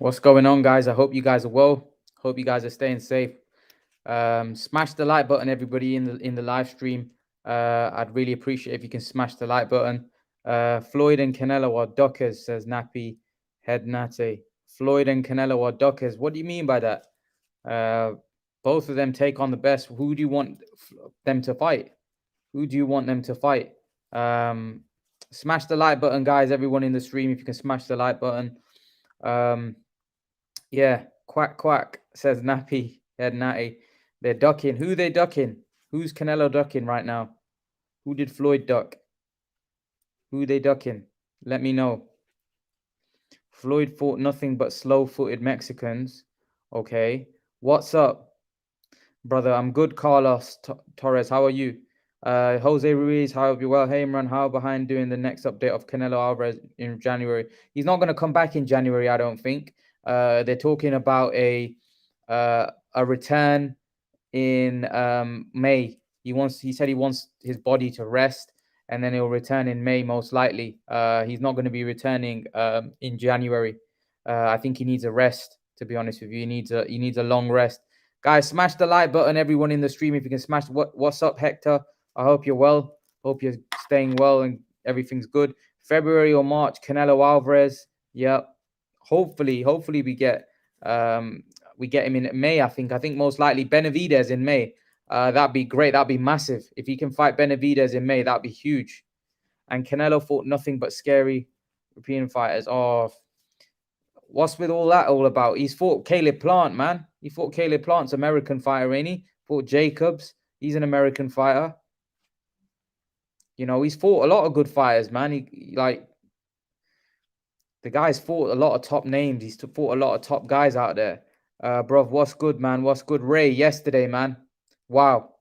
What's going on, guys? I hope you guys are well. Hope you guys are staying safe. Smash the like button, everybody in the live stream. I'd really appreciate if you can smash the like button. Floyd and Canelo are duckers, says Nappy Head Nate. Floyd and Canelo are duckers. What do you mean by that? Both of them take on the best. Who do you want them to fight? Who do you want them to fight? Smash the like button, guys. Everyone in the stream, if you can smash the like button. Yeah, quack quack, says Nappy Head Natty. They're ducking. Who they ducking? Who's Canelo ducking right now? Who did Floyd duck? Who they ducking? Let me know. Floyd fought nothing but slow-footed Mexicans. Okay. What's up, brother? I'm good, Carlos Torres. How are you? Jose Ruiz, how are you? Well, hey, Imran, how behind doing the next update of Canelo Alvarez in January? He's not going to come back in January, I don't think. They're talking about a return in May. He said he wants his body to rest, and then he'll return in May most likely. He's not going to be returning in January. I think he needs a rest. To be honest with you, he needs a long rest. Guys, smash the like button. Everyone in the stream, if you can smash. What's up, Hector? I hope you're well. Hope you're staying well and everything's good. February or March, Canelo Alvarez. Yep. Hopefully we get him in May. I think most likely Benavidez in May. That'd be great. That'd be massive. If he can fight Benavidez in May, that'd be huge. And Canelo fought nothing but scary European fighters. Oh, what's with all that all about? He's fought Caleb Plant, man. He fought Caleb Plant's American fighter, ain't he? Fought Jacobs. He's an American fighter. You know, he's fought a lot of good fighters, man. The guy's fought a lot of top names. He's fought a lot of top guys out there. Bro, what's good, man? What's good? Ray, yesterday, man. Wow.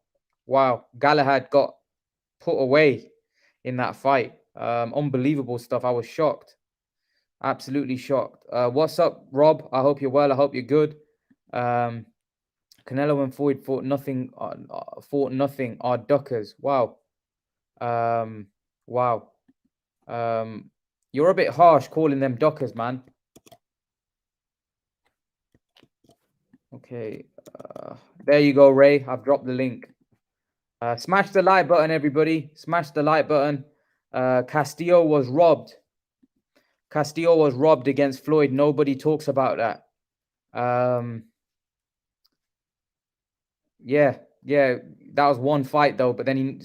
Galahad got put away in that fight. Unbelievable stuff. I was shocked. Absolutely shocked. What's up, Rob? I hope you're well. I hope you're good. Canelo and Floyd fought nothing. Are duckers. Wow. Wow. You're a bit harsh calling them duckers, man. Okay. There you go, Ray. I've dropped the link. Smash the like button, everybody. Smash the like button. Castillo was robbed. Castillo was robbed against Floyd. Nobody talks about that. Yeah, that was one fight though, but then he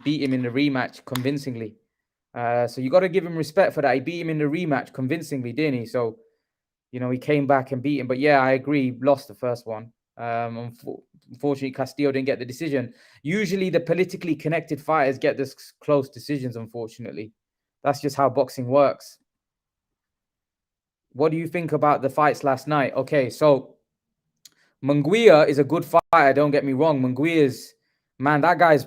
beat him in the rematch convincingly. So you got to give him respect for that. He beat him in the rematch convincingly, didn't he? So, you know, he came back and beat him. But yeah, I agree. He lost the first one. Unfortunately, Castillo didn't get the decision. Usually the politically connected fighters get this close decisions, unfortunately. That's just how boxing works. What do you think about the fights last night? Okay, so Munguia is a good fighter, don't get me wrong. Munguia's, man, that guy's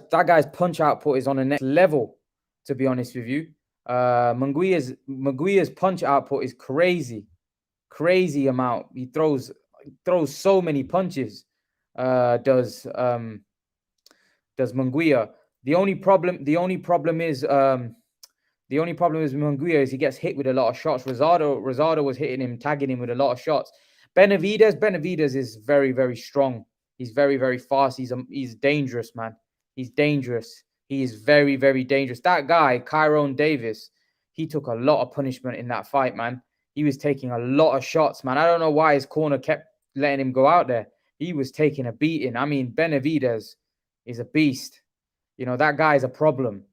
punch output is on the next level, to be honest with you. Munguia's punch output is crazy amount. He throws so many punches. Does Munguia. The only problem is Munguia is he gets hit with a lot of shots. Rosado was hitting him, tagging him with a lot of shots. Benavidez is very, very strong. He's very, very fast. He's dangerous, man. He's dangerous. He is very, very dangerous. That guy, Kyron Davis, he took a lot of punishment in that fight, man. He was taking a lot of shots, man. I don't know why his corner kept letting him go out there. He was taking a beating. I mean, Benavidez is a beast. You know, that guy is a problem.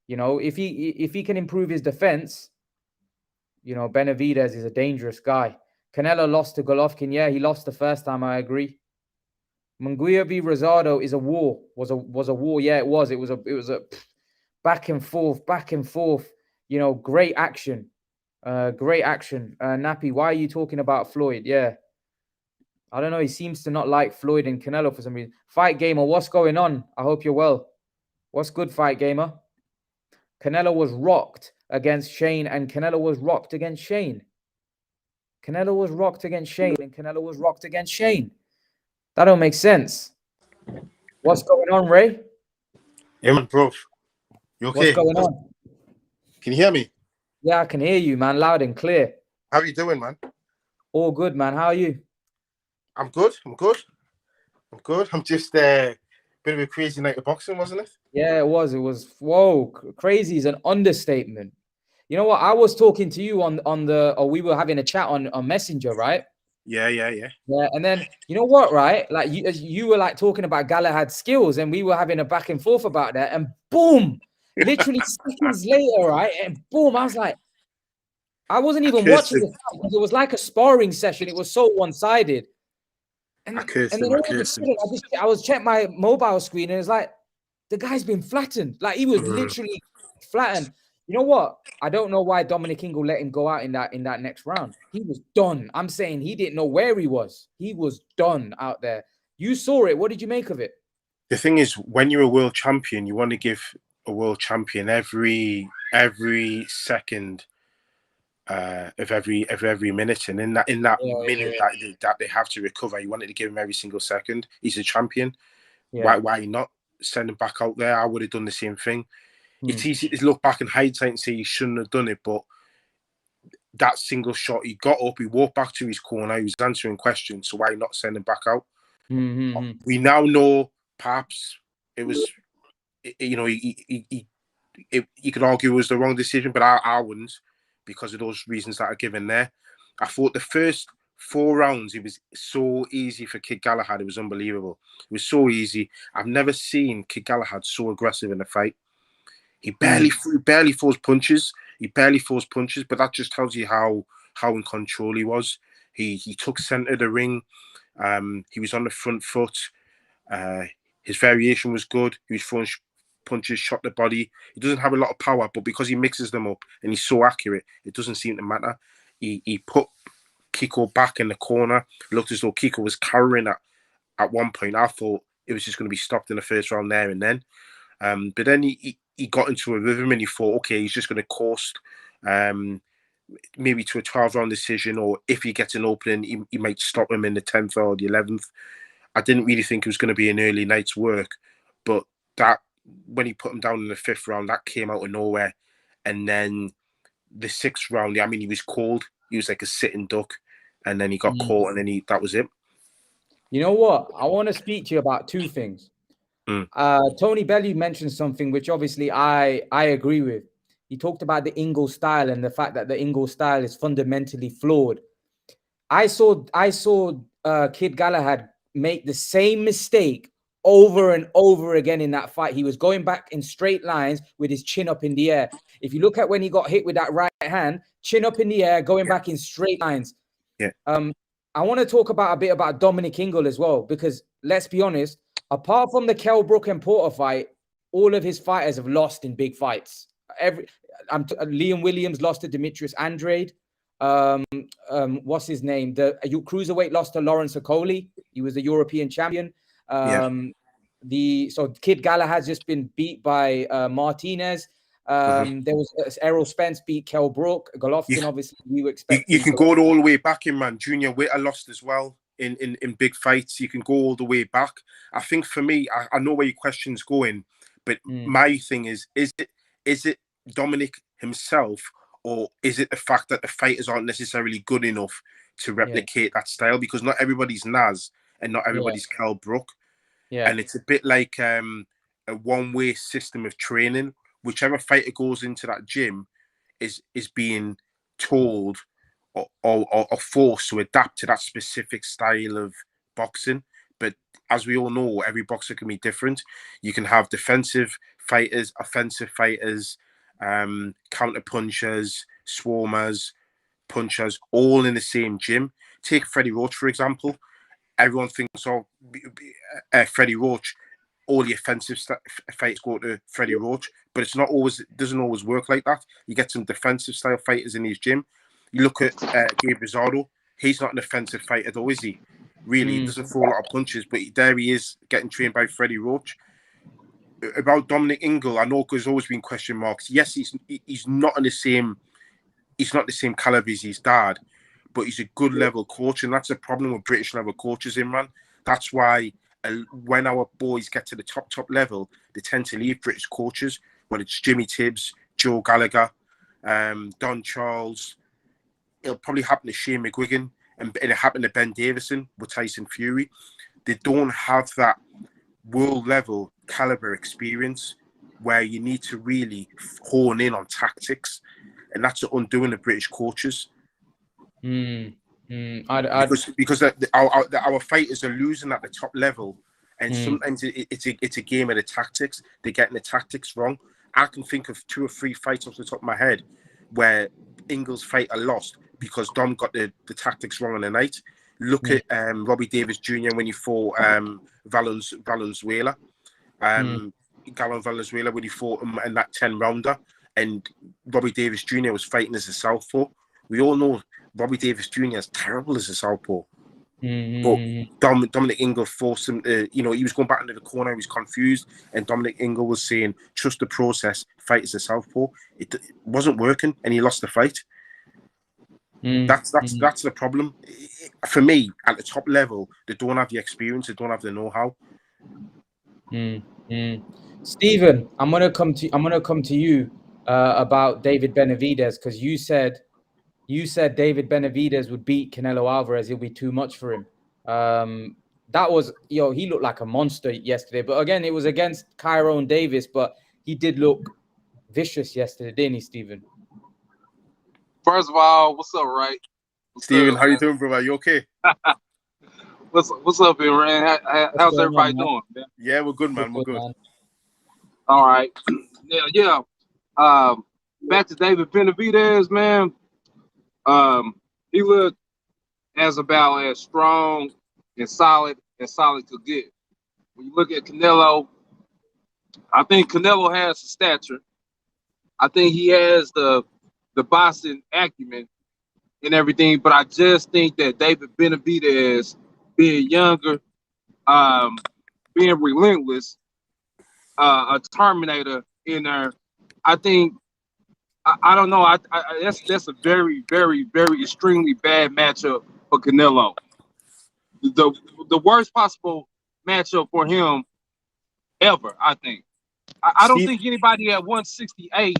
You know, if he can improve his defense, you know, Benavidez is a dangerous guy. Canelo lost to Golovkin. Yeah, he lost the first time. I agree. Munguia v Rosado is a war. Was a war. Yeah, it was. It was a back and forth. You know, great action. Nappy, why are you talking about Floyd? Yeah. I don't know. He seems to not like Floyd and Canelo for some reason. Fight Gamer, what's going on? I hope you're well. What's good, Fight Gamer? Canelo was rocked against Shane, and Canelo was rocked against Shane. And Canelo was rocked against Shane. That don't make sense. What's going on, Ray? Hey, man, bro. You okay? What's going on? Can you hear me? Yeah, I can hear you, man, loud and clear. How you doing, man? All good, man. How are you? I'm good. I'm just bit of a crazy night of boxing, wasn't it? Yeah, it was. It was whoa, crazy is an understatement. You know what? I was talking to you on the, or we were having a chat on Messenger, right? Yeah. Yeah, and then you know what, right? Like you were like talking about Galahad's skills, and we were having a back and forth about that, and boom, literally seconds later, right? And boom, I was like, I wasn't I even cursed watching him. the fight because it was like a sparring session. It was so one-sided. I And cursed and then him. I all of a cursed him. sudden, I was checking my mobile screen, and it's like the guy's been flattened. Like he was Mm. literally flattened. You know what? I don't know why Dominic Ingle let him go out in that next round. He was done. I'm saying he didn't know where he was. He was done out there. You saw it. What did you make of it? The thing is, when you're a world champion, you want to give a world champion every second of every minute, and in that Yeah, minute that they have to recover, you wanted to give him every single second. He's a champion. yeah. Why not send him back out there? I would have done the same thing. Hmm. It's easy to look back in hindsight and say he shouldn't have done it, but that single shot, he got up, he walked back to his corner, he was answering questions, so why not send him back out? Hmm. We now know perhaps it was, you know, you could argue it was the wrong decision, but I wouldn't because of those reasons that are given there. I thought the first 4 rounds, it was so easy for Kid Galahad. It was unbelievable. It was so easy. I've never seen Kid Galahad so aggressive in a fight. He Hmm. barely throws punches. He barely throws punches, but that just tells you how in control he was. He took center of the ring. He was on the front foot. Uh, his variation was good. He was throwing punches, shot the body. He doesn't have a lot of power, but because he mixes them up and he's so accurate, it doesn't seem to matter. He put Kiko back in the corner. It looked as though Kiko was cowering at one point. I thought it was just going to be stopped in the first round there and then. But then he got into a rhythm and he thought, okay, he's just going to coast maybe to a 12-round decision, or if he gets an opening, he might stop him in the 10th or the 11th. I didn't really think it was going to be an early night's work, but that when he put him down in the 5th round, that came out of nowhere. And then the 6th round, I mean, he was cold. He was like a sitting duck, and then he got Hmm. caught, and then that was it. You know what? I want to speak to you about two things. Mm. Tony Bellew mentioned something which obviously I agree with. He talked about the Ingle style and the fact that the Ingle style is fundamentally flawed. I saw Kid Galahad make the same mistake over and over again in that fight. He was going back in straight lines with his chin up in the air. If you look at when he got hit with that right hand, chin up in the air, going Yeah, back in straight lines. yeah, I want to talk about a bit about Dominic Ingle as well, because let's be honest, apart from the Kell Brook and Porter fight, all of his fighters have lost in big fights. Liam Williams lost to Demetrius Andrade. What's his name? The cruiserweight lost to Lawrence Okoli. He was the European champion. yeah. So Kid Galahad's just been beat by Martinez. Mm-hmm. There was Errol Spence beat Kell Brook. You, Golovkin, obviously, we were you expecting can Golovkin. go all the way back in, man. Junior Witter lost as well in big fights. You can go all the way back. I think for me, I know where your question's going, but Mm, my thing is it Dominic himself, or is it the fact that the fighters aren't necessarily good enough to yeah, replicate that style? Because not everybody's Naz and not yeah, everybody's Kell Brook. yeah. And it's a bit like a one-way system of training. Whichever fighter goes into that gym is being told or forced to adapt to that specific style of boxing. But as we all know, every boxer can be different. You can have defensive fighters, offensive fighters, counter punchers, swarmers, punchers, all in the same gym. Take Freddie Roach, for example. Everyone thinks, oh, Freddie Roach, all the offensive fights go to Freddie Roach, but it doesn't always work like that. You get some defensive style fighters in his gym. You look at Gabe Rosado, he's not an offensive fighter though, is he? Really, he Mm, doesn't throw a lot of punches, but there he is getting trained by Freddie Roach. About Dominic Ingle, I know there's always been question marks. Yes, he's not in the same he's not the same caliber as his dad, but he's a good level coach, and that's a problem with British level coaches, Imran. That's why when our boys get to the top level, they tend to leave British coaches, whether it's Jimmy Tibbs, Joe Gallagher, Don Charles. it'll probably happen to Shane McGuigan, and it happened to Ben Davison with Tyson Fury. They don't have that world level caliber experience where you need to really hone in on tactics, and that's the undoing of British coaches. Because our fighters are losing at the top level, and sometimes it's a game of the tactics. They're getting the tactics wrong. I can think of 2 or 3 fights off the top of my head where Ingles' fighter lost because Dom got the tactics wrong on the night. Look at Robbie Davis Jr. when he fought Valenzuela. Gallon Valenzuela when he fought him in that 10-rounder, and Robbie Davis Jr. was fighting as a southpaw. We all know Robbie Davis Jr. is terrible as a southpaw. But Dominic Ingle forced him to, he was going back into the corner, he was confused, and Dominic Ingle was saying, trust the process, fight as a southpaw. It wasn't working, and he lost the fight. That's the problem. For me, at the top level, they don't have the experience, they don't have the know-how. Stephen, I'm gonna come to you about David Benavidez, because you said David Benavidez would beat Canelo Alvarez. It'll be too much for him. That was, he looked like a monster yesterday. But again, it was against Tyrone Davis, but he did look vicious yesterday, didn't he, Stephen? First of all, what's up, right? Stephen, how you doing, bro? Are you okay? What's up, man? How's everybody doing, man? Yeah, we're good, man. We're good. Man. All right. Yeah. Back to David Benavidez, man. He looked about as strong and solid could get. When you look at Canelo, I think Canelo has the stature. I think he has the boxing acumen and everything, but I just think that David Benavidez, being younger, being relentless, a Terminator in there, I think. I don't know. That's a very, very, very extremely bad matchup for Canelo. The worst possible matchup for him ever, I think. I don't think anybody at 168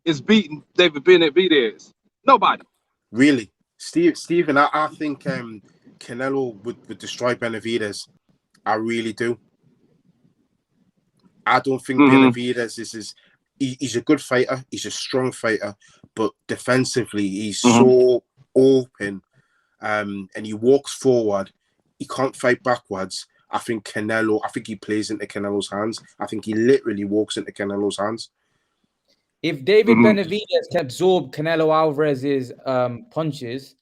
is beating David Benavidez. Nobody. Really? Stephen, I think Canelo would destroy Benavidez. I really do. I don't think Benavidez is he's a good fighter, he's a strong fighter, but defensively he's so open, and he walks forward, he can't fight backwards. I think he plays into Canelo's hands. I think he literally walks into Canelo's hands. If David Benavidez can absorb Canelo Alvarez's punches,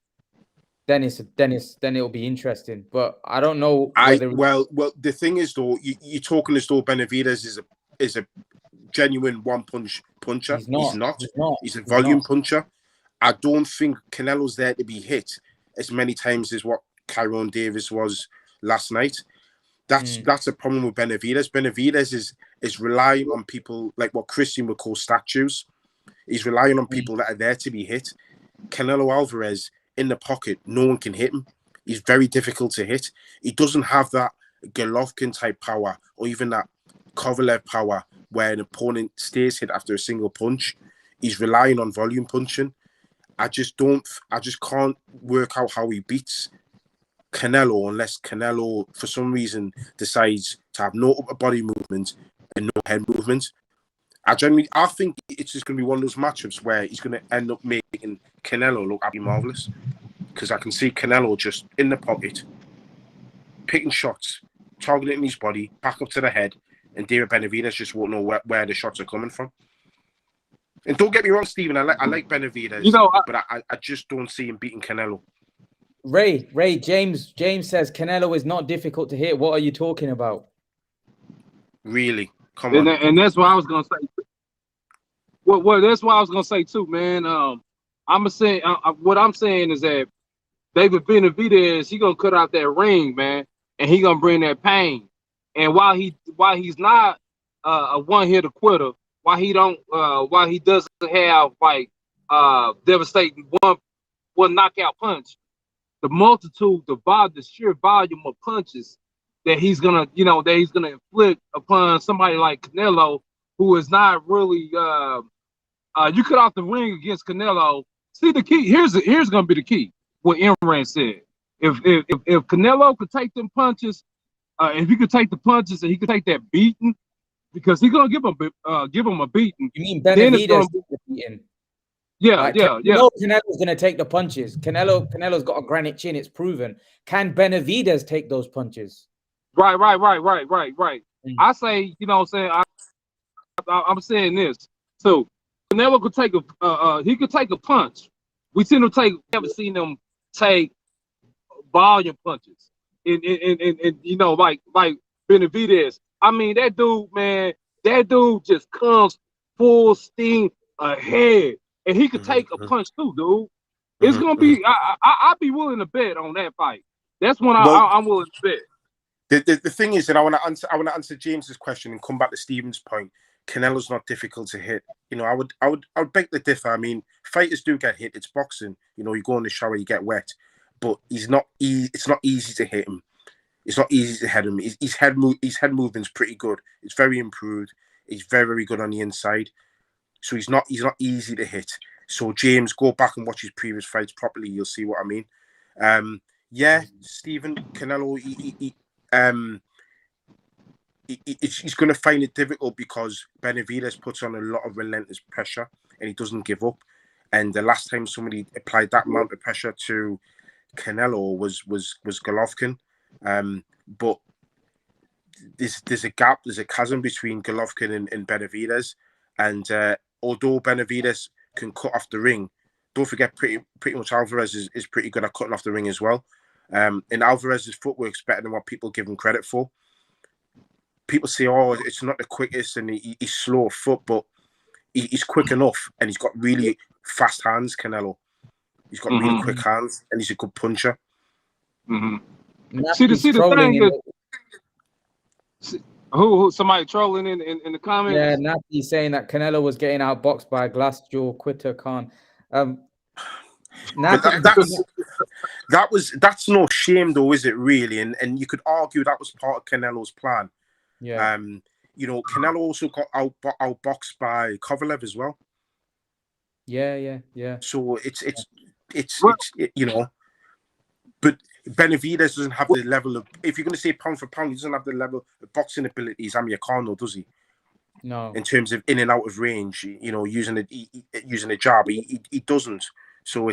then it'll be interesting. But I don't know. Well, the thing is though, you're talking as though Benavidez is a genuine one-punch puncher. He's not. He's a volume puncher. I don't think Canelo's there to be hit as many times as what Tyrone Davis was last night. That's a problem with Benavidez. Benavidez is relying on people like what Christian would call statues. He's relying on people that are there to be hit. Canelo Alvarez in the pocket, no one can hit him. He's very difficult to hit. He doesn't have that Golovkin type power or even that Kovalev power where an opponent stays hit after a single punch. He's relying on volume punching. I just can't work out how he beats Canelo unless Canelo, for some reason, decides to have no upper body movement and no head movement. I think it's just going to be one of those matchups where he's going to end up making Canelo look absolutely marvelous, because I can see Canelo just in the pocket, picking shots, targeting his body, back up to the head, and David Benavidez just won't know where the shots are coming from. And don't get me wrong, Stephen, I like Benavidez, but I just don't see him beating Canelo. Ray, James says Canelo is not difficult to hit. What are you talking about? Really? Come on. And that's what I was gonna say. Well, that's what I was gonna say too, man. What I'm saying is that David Benavidez, he gonna cut out that ring, man, and he gonna bring that pain. And while he's not a one-hitter quitter, while he doesn't have like devastating one knockout punch, the sheer volume of punches that he's gonna inflict upon somebody like Canelo, who is not really you cut off the ring against Canelo, See the key. Here's gonna be the key. What Imran said. If Canelo could take them punches, if he could take the punches and he could take that beating, because he's gonna give him a beating. You mean Then it's gonna Benavidez beating? Yeah, Like, yeah. Canelo's gonna take the punches. Canelo's got a granite chin. It's proven. Can Benavidez take those punches? Right. I say, you know what I'm saying? I'm saying this. So Canelo could take he could take a punch. We haven't seen him take volume punches. And you know, like Benavidez. I mean, that dude just comes full steam ahead. And he could take a punch too, dude. It's gonna be I'd be willing to bet on that fight. That's when I'm willing to bet. The thing is that I want to answer James's question and come back to Stephen's point. Canelo's not difficult to hit. You know, I would beg to differ. I mean, fighters do get hit. It's boxing. You know, you go in the shower, you get wet, but it's not easy to hit him. It's not easy to hit him. His head movement's pretty good. It's very improved. He's very, very good on the inside. So he's not easy to hit. So James, go back and watch his previous fights properly. You'll see what I mean. Yeah, Stephen Canelo. He's going to find it difficult because Benavidez puts on a lot of relentless pressure and he doesn't give up. And the last time somebody applied that amount of pressure to Canelo was Golovkin. But there's a gap, there's a chasm between Golovkin and Benavidez. And although Benavidez can cut off the ring, don't forget pretty much Alvarez is pretty good at cutting off the ring as well. And Alvarez's footwork's better than what people give him credit for. People say, oh, it's not the quickest and he's slow of foot, but he's quick enough and he's got really fast hands, Canelo. He's got really quick hands and he's a good puncher. See the thing is, who somebody trolling in the comments? Yeah, Nappy saying that Canelo was getting outboxed by Glassjaw Quitter Khan. That's no shame though, is it really? And you could argue that was part of Canelo's plan. Yeah. You know, Canelo also got outboxed by Kovalev as well. Yeah. So it's you know, but Benavidez doesn't have the level of, if you're going to say pound for pound, he doesn't have the level of boxing abilities Amir Khan, does he? No. In terms of in and out of range, you know, using a jab, he doesn't. So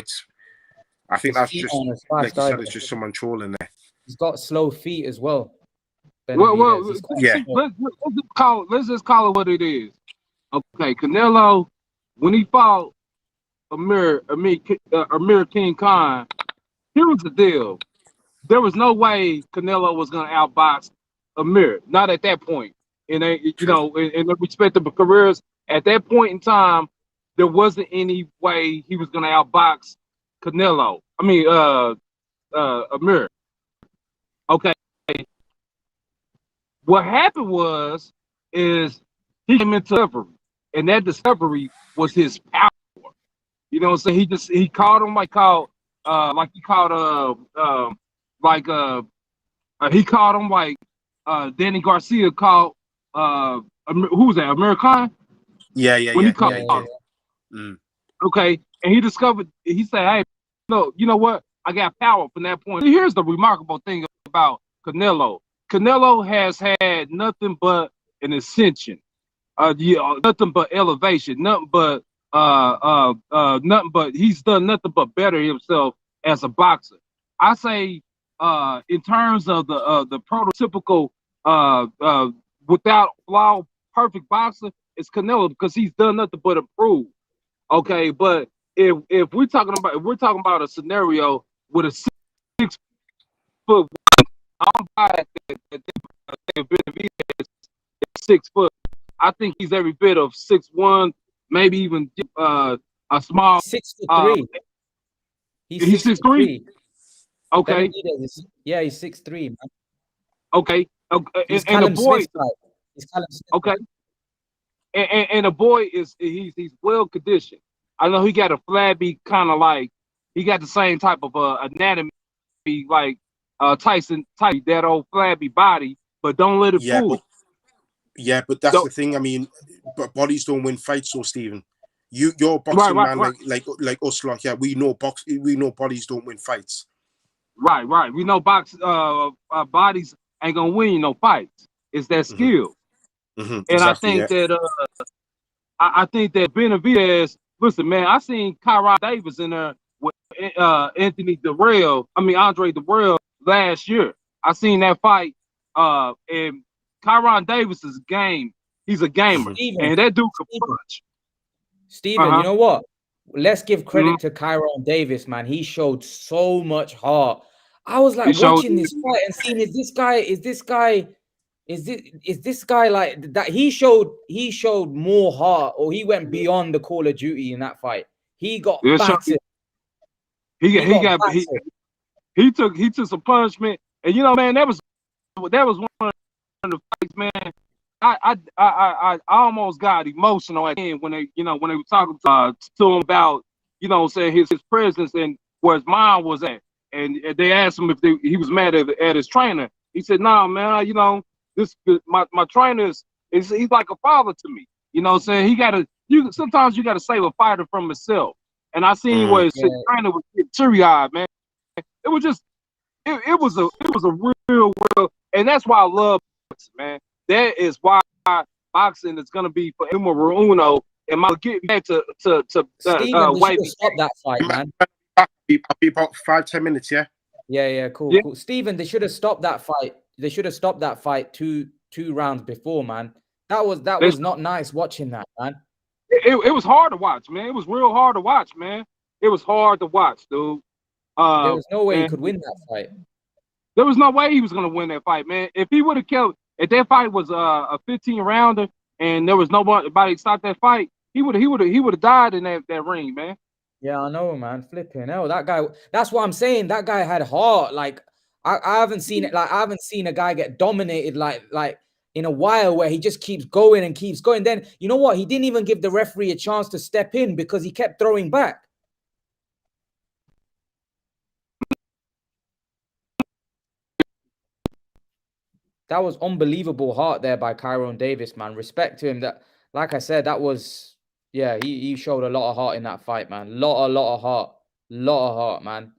I think that's just, like you said, it's just someone trolling there. He's got slow feet as well. Well, yeah. Let's just call it what it is. Okay, Canelo, when he fought Amir King Khan, here was the deal. There was no way Canelo was going to outbox Amir. Not at that point. And you know, in the respective careers, at that point in time, there wasn't any way he was going to outbox Canelo. I mean, Amir. Okay. What happened is he came into discovery, and that discovery was his power. You know what I'm saying? He called him he called him like Danny Garcia called who was that? Amir Khan? Yeah. When he called okay, and he said, hey, no, you know what? I got power from that point. Here's the remarkable thing about Canelo. Canelo has had nothing but an ascension, nothing but elevation, nothing but he's done nothing but better himself as a boxer. I say, in terms of the prototypical without flaw perfect boxer, it's Canelo because he's done nothing but improve. Okay, but if we're talking about a scenario with a 6 foot. I'm buying that 6 foot. I think he's every bit of 6'1", maybe even a small 6'3". He's 6'3". Okay. Yeah, he's 6'3", man. Okay. He's and the boy. Okay. And the boy he's well conditioned. I know he got a flabby kind of like he got the same type of anatomy like. Tyson type, that old flabby body, but don't let it fool. But that's the thing. I mean, but bodies don't win fights, so Stephen. You're a boxing man, right. like us, like yeah. We know bodies don't win fights. Right. We know bodies ain't gonna win no fights. It's that skill. And Exactly, I think that I think that Benavidez. Listen, man, I seen Kyron Davis in there with Andre Durrell last year. I seen that fight. And Kyron Davis is game. He's a gamer, and that dude can punch. Steven, you know what? Let's give credit to Kyron Davis, man. He showed so much heart. I was like watching this fight and seeing is this guy like that? He showed more heart, or he went beyond the Call of Duty in that fight. He got battered. He took some punishment, and you know, man, that was one of the fights, man. I almost got emotional at the end when they were talking to him about, saying his presence and where his mind was at, and they asked him if he was mad at his trainer. He said, "No, man, my trainer he's like a father to me. You know what I'm saying? Sometimes you gotta save a fighter from himself." And I seen where his trainer was teary-eyed, man. It was just it was a real, and that's why I love boxing, man. That is why boxing is gonna be for numero uno. And my getting back to Steven, they should stop that fight, man. I'll be about 5-10 minutes, yeah. Yeah, cool. Steven, they should have stopped that fight. They should have stopped that fight two rounds before, man. That was not nice watching that, man. It was hard to watch, man. It was real hard to watch, man. It was hard to watch, dude. There was no way he could win that fight. There was no way he was gonna win that fight, man. If he would have killed, if that fight was a 15-rounder and there was nobody stopped that fight, he would have died in that ring, man. Yeah, I know, man. Flipping hell, that guy. That's what I'm saying. That guy had heart. Like I haven't seen it. Like I haven't seen a guy get dominated like in a while, where he just keeps going and keeps going. Then you know what? He didn't even give the referee a chance to step in because he kept throwing back. That was unbelievable heart there by Kyron Davis, man. Respect to him. That, like I said, that was, yeah, he showed a lot of heart in that fight, man. Lot of heart, man.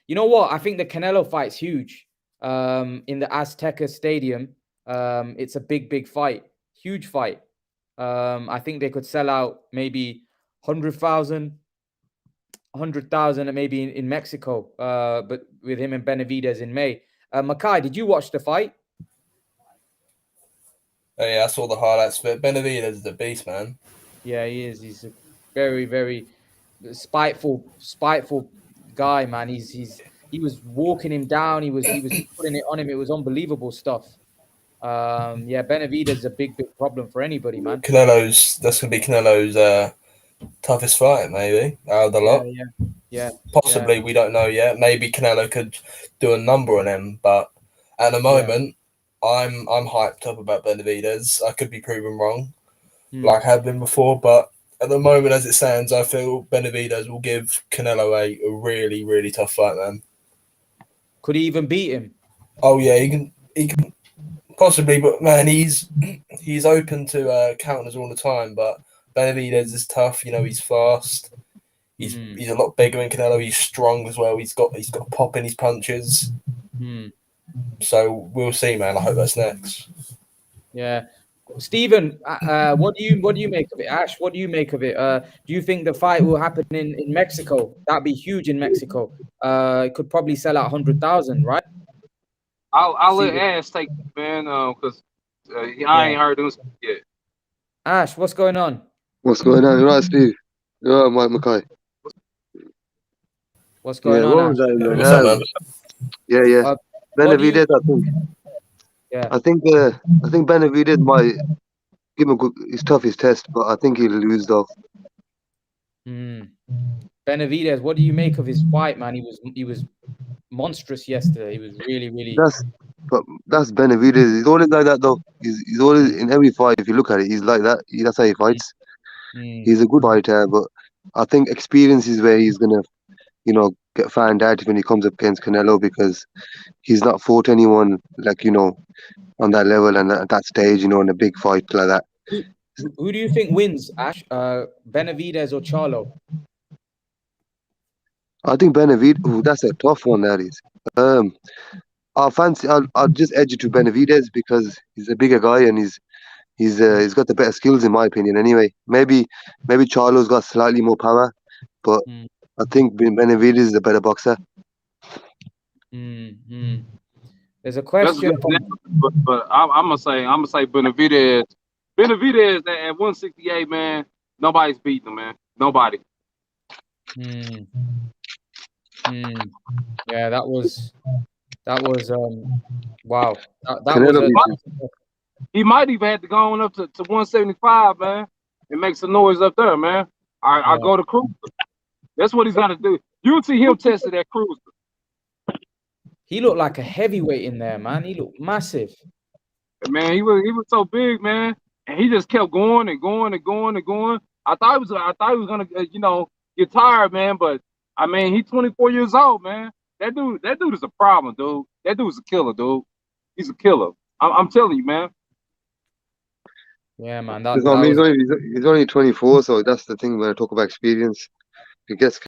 You know what? I think the Canelo fight's huge. In the Azteca Stadium. It's a big fight. Huge fight. I think they could sell out maybe 100,000 maybe in Mexico. But with him and Benavidez in May. Makai, did you watch the fight? Oh yeah, I saw the highlights of it. Benavidez is a beast, man. Yeah, he is. He's a very spiteful guy, man. He was walking him down. He was putting it on him. It was unbelievable stuff. Yeah, Benavidez is a big problem for anybody, man. That's gonna be Canelo's toughest fight, maybe, out of the lot. Yeah. Possibly, we don't know yet. Maybe Canelo could do a number on him, but at the moment, I'm hyped up about Benavidez. I could be proven wrong, like I have been before, but at the moment, as it stands, I feel Benavidez will give Canelo a really tough fight, man. Could he even beat him? Oh yeah, he can possibly, but man, he's open to counters all the time. But Benavidez is tough. You know, he's fast. He's a lot bigger than Canelo. He's strong as well. He's got pop in his punches. So we'll see, man. I hope that's next. Yeah, Stephen, what do you make of it? Ash, what do you make of it? Do you think the fight will happen in Mexico? That'd be huge in Mexico. It could probably sell out 100,000, right? I'll let Ash take it, man, because I ain't heard him yet. Ash, what's going on? What's going on? You're right, Steve. You're right, Mike Mackay. What's going on? What's up, man? Yeah. Benavidez, I think. Yeah. I think Benavidez might give him his toughest test, but I think he'll lose though. Benavidez, what do you make of his fight, man? He was monstrous yesterday. He was really. That's Benavidez. He's always like that though. He's always in every fight. If you look at it, he's like that. That's how he fights. He's a good fighter, but I think experience is where he's gonna, get found out when he comes up against Canelo, because he's not fought anyone like on that level and at that stage, in a big fight like that. Who do you think wins, Ash? Benavidez or Charlo? I think Benavidez. Ooh, that's a tough one. That is. I'll just edge it to Benavidez because he's a bigger guy and he's got the better skills in my opinion. Anyway, maybe Charlo's got slightly more power, but I think Benavidez is a better boxer. There's a question, but I'm gonna say Benavidez. Benavidez at 168, man. Nobody's beating him, man. Nobody. Yeah, that was wow. He might even have to go on up to 175, man. It makes some noise up there, man. I go to cruiser. That's what he's gonna do. You'll see him tested at cruiser. He looked like a heavyweight in there, man. He looked massive. Man, he was so big, man, and he just kept going and going and going and going. I thought he was gonna, get tired, man. But I mean, he's 24 years old, man. That dude is a problem, dude. That dude's a killer, dude. He's a killer. I'm telling you, man. Yeah, man. He's only 24, so that's the thing when I talk about experience. He gets.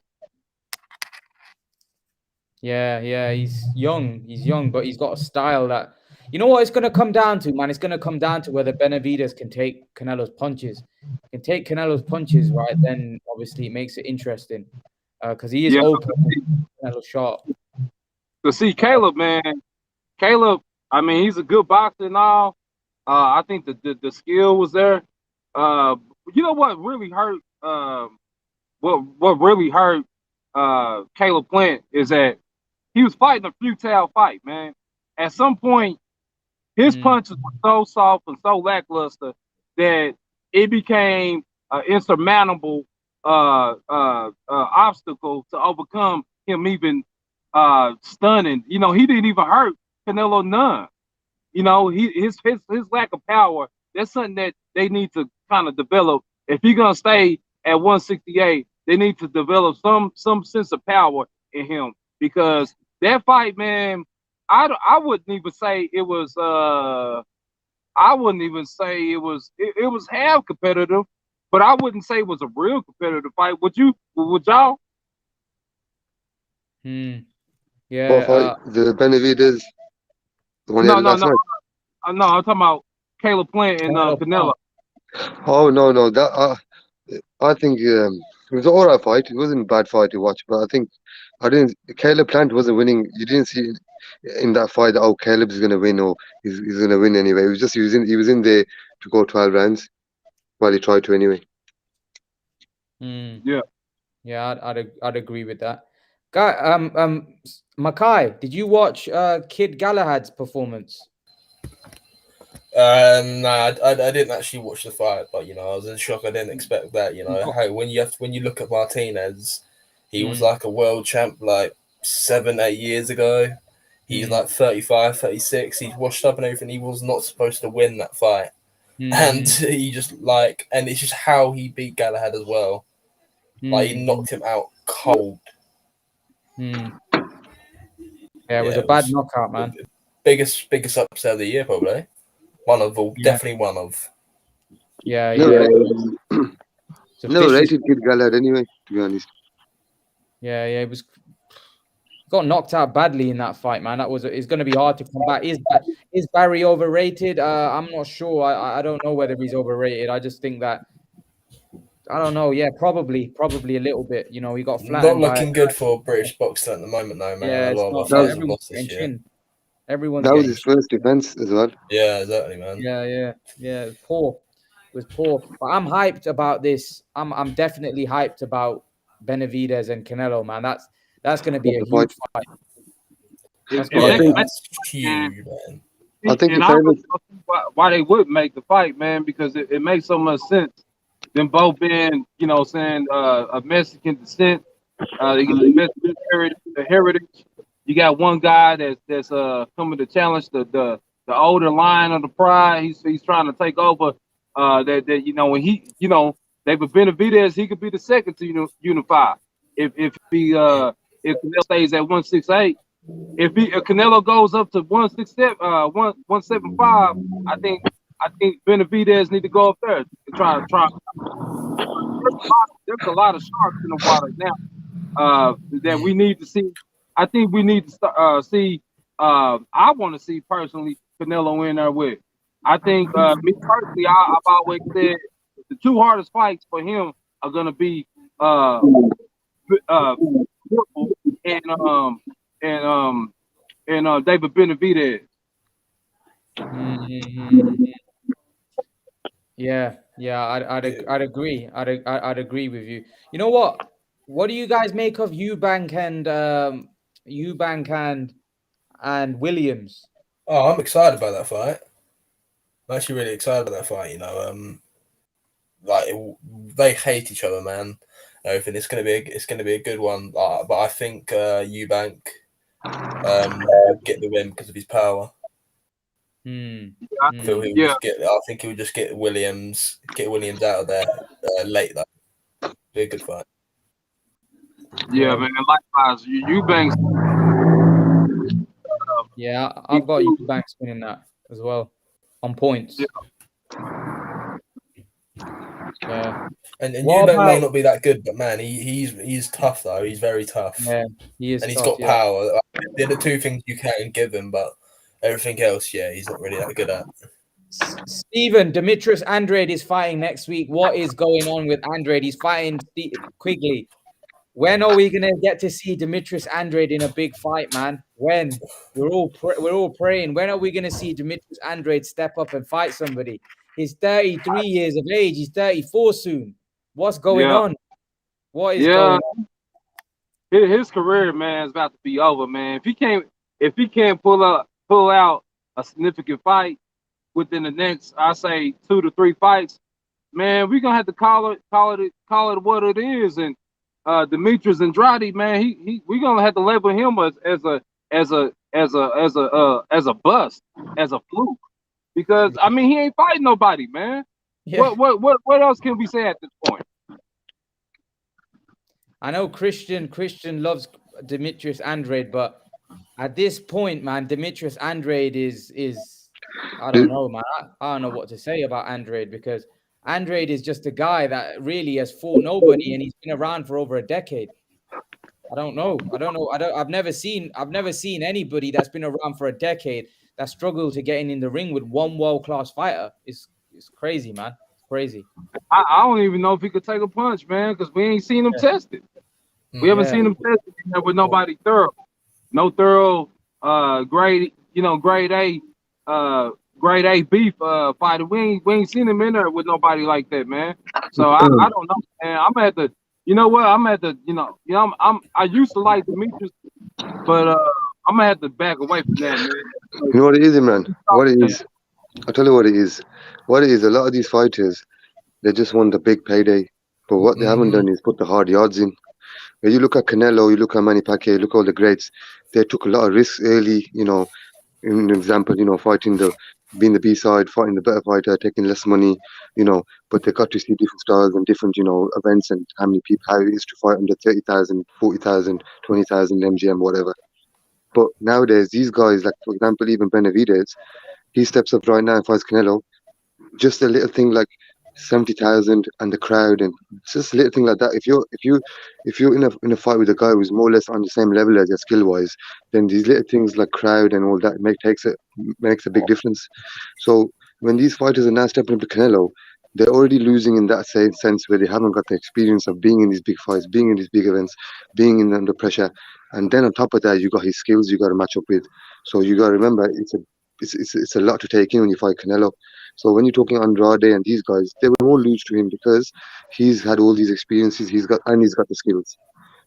Yeah, he's young, but he's got a style that, you know what it's going to come down to, man? It's going to come down to whether Benavidez can take Canelo's punches. Can take Canelo's punches, right? Then obviously it makes it interesting because he is open. Canelo sharp. To see Caleb, man. Caleb, I mean, he's a good boxer and all. I think the skill was there. You know what really hurt? What really hurt Caleb Plant is that he was fighting a futile fight, man. At some point, his punches were so soft and so lackluster that it became an insurmountable obstacle to overcome him even stunning. You know, he didn't even hurt Canelo none. You know, his lack of power, that's something that they need to kind of develop. If you're gonna stay at 168, they need to develop some sense of power in him, because that fight, man, I wouldn't even say it was it was half competitive, but I wouldn't say it was a real competitive fight. Would y'all? Yeah. The Benavidez. No, I'm talking about Caleb Plant and Canelo. Oh no, that I think it was an alright fight. It wasn't a bad fight to watch, but Caleb Plant wasn't winning. You didn't see in that fight that Caleb's gonna win or he's gonna win anyway. It was just he was in there to go 12 rounds. Well, he tried to anyway. Yeah, I'd agree with that. Guy, Makai, did you watch Kid Galahad's performance? Nah, I didn't actually watch the fight, but I was in shock. I didn't expect that. When you look at Martinez, he was like a world champ like 7-8 years ago. He's like 35, 36. He's washed up and everything. He was not supposed to win that fight, and he just and it's just how he beat Galahad as well. Like he knocked him out cold. Yeah, it was a bad knockout, man. Biggest upset of the year, probably. Definitely one of. Yeah. No, rated Kid Galahad anyway, to be honest. Yeah, it was. Got knocked out badly in that fight, man. It's going to be hard to come back. Is Barry overrated? I'm not sure. I don't know whether he's overrated. I just think that, I don't know. Yeah, probably a little bit. He got flattened. Not looking good for British boxing at the moment, though, man. Yeah, a lot of fighters have lost this year. That was his first defense as well. Yeah, exactly, man. Yeah. It was poor. But I'm hyped about this. I'm definitely hyped about Benavidez and Canelo, man. That's going to be a huge fight. That's huge, man. I think why they would make the fight, man, because it makes so much sense. Them both being, of Mexican descent, they get the Mexican heritage. You got one guy that's coming to challenge the older line of the pride. He's trying to take over. When David Benavidez, he could be the second to unify if Canelo stays at 168. If Canelo goes up to 175, I I think Benavidez need to go up there and try. There's a lot of sharks in the water now that we need to see. I think we need to see. I want to see personally Canelo in there with. I think me personally, I've always said the two hardest fights for him are gonna be and David Benavidez. Yeah, I'd agree. I'd agree with you. You know what? What do you guys make of Eubank and Williams? Oh, I'm excited about that fight. I'm actually really excited about that fight. They hate each other, man. Everything. It's gonna be a good one. But I think Eubank will get the win because of his power. I think he'll just get Williams out of there late. Though. Be a good fight. Yeah, man. Likewise, Eubanks. Yeah, I've got Eubanks winning that as well on points. Yeah. And Eubank may not be that good, but man, he's tough though. He's very tough. Yeah, he is. And he's got power. They're the two things you can give him, but everything else, he's not really that good at. Steven, Demetrius Andrade is fighting next week. What is going on with Andrade? He's fighting Quigley. When are we gonna get to see Demetrius Andrade in a big fight, man? When? We're all praying. When are we gonna see Demetrius Andrade step up and fight somebody? He's 33 years of age. He's 34 soon. What's going on? What is going on? His career, man, is about to be over, man. If he can't pull out a significant fight within the next, I say 2 to 3 fights, man, we're gonna have to call it what it is. And Demetrius Andrade, man, we're gonna have to label him as a bust, as a fluke, because I mean he ain't fighting nobody, man. Yeah. What else can we say at this point? I know Christian loves Demetrius Andrade, but at this point, man, Demetrius Andrade is I don't know, man. I don't know what to say about Andrade, because Andrade is just a guy that really has fought nobody, and he's been around for over a decade. I don't know. I've never seen anybody that's been around for a decade that struggled to get in the ring with one world-class fighter. It's crazy, man. It's crazy. I don't even know if he could take a punch, man, because we ain't seen him tested. We haven't seen him tested with nobody thorough. No thorough grade A beef fighter. We ain't seen him in there with nobody like that, man. So I don't know, man. I'm at the, I used to like Demetrius, but I'm gonna have to back away from that, man. You know what it is, man? What it is? I'll tell you what it is. What it is, a lot of these fighters, they just want the big payday. But what they haven't done is put the hard yards in. When you look at Canelo, you look at Manny Pacquiao, you look at all the greats, they took a lot of risks early, in an example, being the B-side, fighting the better fighter, taking less money, but they got to see different styles and different, events, and how it is to fight under 30,000, 40,000, 20,000 MGM, whatever. But nowadays, these guys, like, for example, even Benavidez, he steps up right now and fights Canelo. Just a little thing like 70,000 and the crowd, and it's just a little thing like that. If you're in a fight with a guy who's more or less on the same level as you skill wise, then these little things like crowd and all that makes a big difference. So when these fighters are now stepping up to Canelo, they're already losing in that same sense, where they haven't got the experience of being in these big fights, being in these big events, being under pressure, and then on top of that, you got his skills you got to match up with. So you got to remember, it's a lot to take in when you fight Canelo. So when you're talking Andrade and these guys, they will all lose to him because he's had all these experiences. He's got the skills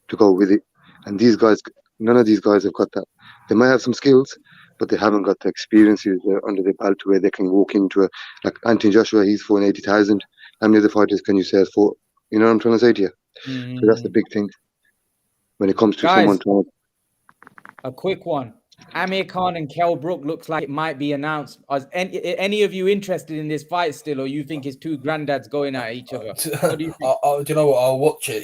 to go with it. And these guys, none of these guys have got that. They might have some skills, but they haven't got the experiences under their belt where they can walk into like Anthony Joshua. He's fought 80,000. How many other fighters can you say has fought? You know what I'm trying to say to you? So that's the big thing when it comes to someone trying. A quick one. Amir Khan and Kell Brook looks like it might be announced. Are any of you interested in this fight still, or you think it's two granddads going at each other? What do you think? Do you know what? I'll watch it,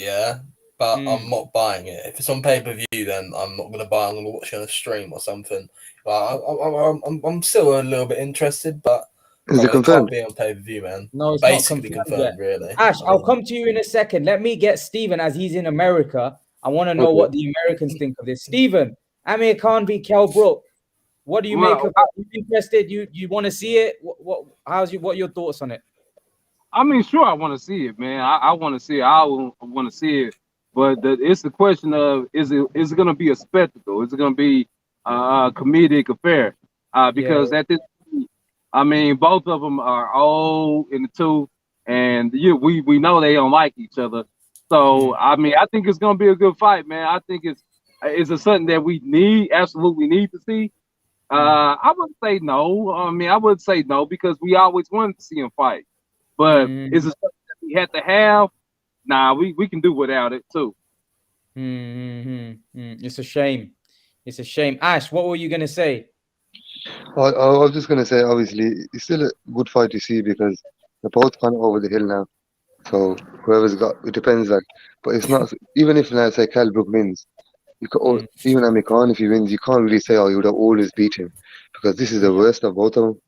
but I'm not buying it. If it's on pay-per-view, then I'm not going to buy it. I'm going to watch it on a stream or something. But I'm still a little bit interested, but Is Bro, it it can't confirmed? be on pay-per-view, man. No, it's Basically not confirmed, yet. really. Ash, I'll come to you in a second. Let me get Stephen as he's in America. I want to know Okay. what the Americans think of this. Stephen, Amir Khan beat Kell Brook. What do you make of that? You interested? You want to see it? What are your thoughts on it? I mean, sure, I want to see it, man. I want to see it. I want to see it. But it's the question of is it going to be a spectacle? Is it going to be a comedic affair? Because at this, I mean, both of them are old in the tooth, and we know they don't like each other. So I mean, I think it's going to be a good fight, man. I think it's something that we absolutely need to see. I wouldn't say no. I mean, I would say no because we always wanted to see him fight. But is it something that we had to have? Nah, we can do without it too. It's a shame. It's a shame. Ash, what were you gonna say? I was just gonna say, obviously, it's still a good fight to see because they're both kind of over the hill now. So whoever's got it depends, like, but it's not even if let's say Kell Brook wins, you could, or even Amir Khan if he wins, you can't really say you would have always beat him because this is the worst of both of them.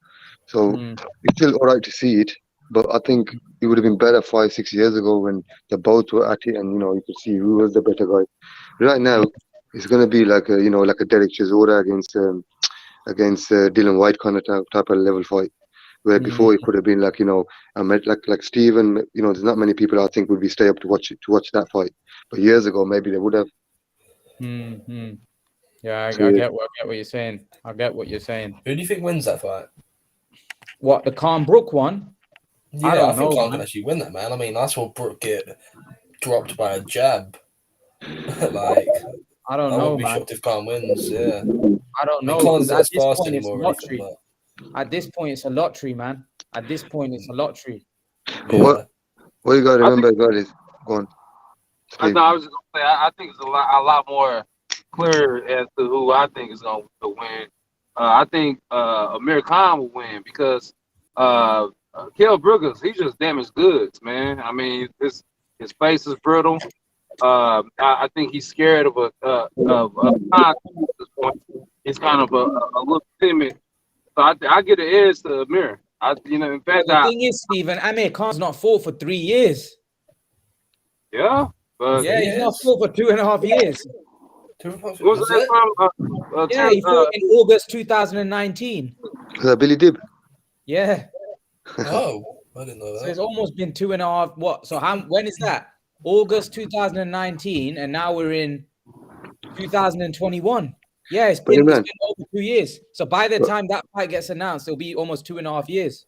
So it's still alright to see it, but I think it would have been better 5-6 years ago when they both were at it and you could see who was the better guy. Right now, it's gonna be like a like a Derek Chisora against Dylan White kind of type of level fight. Where before it could have been like like Steven, there's not many people I think would be stay up to watch that fight. But years ago, maybe they would have. Yeah, I get what you're saying. I get what you're saying. Who do you think wins that fight? What, the Khan Brook one? Yeah, I think Khan can actually win that, man. I mean, I saw Brook get dropped by a jab. Like, I don't know, I wouldn't be man. shocked if Khan wins. Yeah, I don't know. Khan's not At as this fast point, it's anymore. lottery. Anything, At this point, it's a lottery, man. At this point, it's a lottery. But what you got to remember as well is go on. I was just gonna say I think it's a lot more clear as to who I think is going to win. I think Amir Khan will win because Kell Brook he's just damaged goods, man. I mean, his face is brittle. I think he's scared of a contact at this point. He's kind of a little timid. So I get an edge to Amir. In fact, the thing is, Stephen, Amir Khan's not fought for 3 years. Yeah, but he's not fought for 2.5 years. Was that yeah, he fought in August 2019. Billy Dib. Yeah. Oh, I didn't know that. So it's almost been 2.5. What? So when is that? August 2019, and now we're in 2021. Yeah, it's been over 2 years. So by the time that fight gets announced, it'll be almost 2.5 years.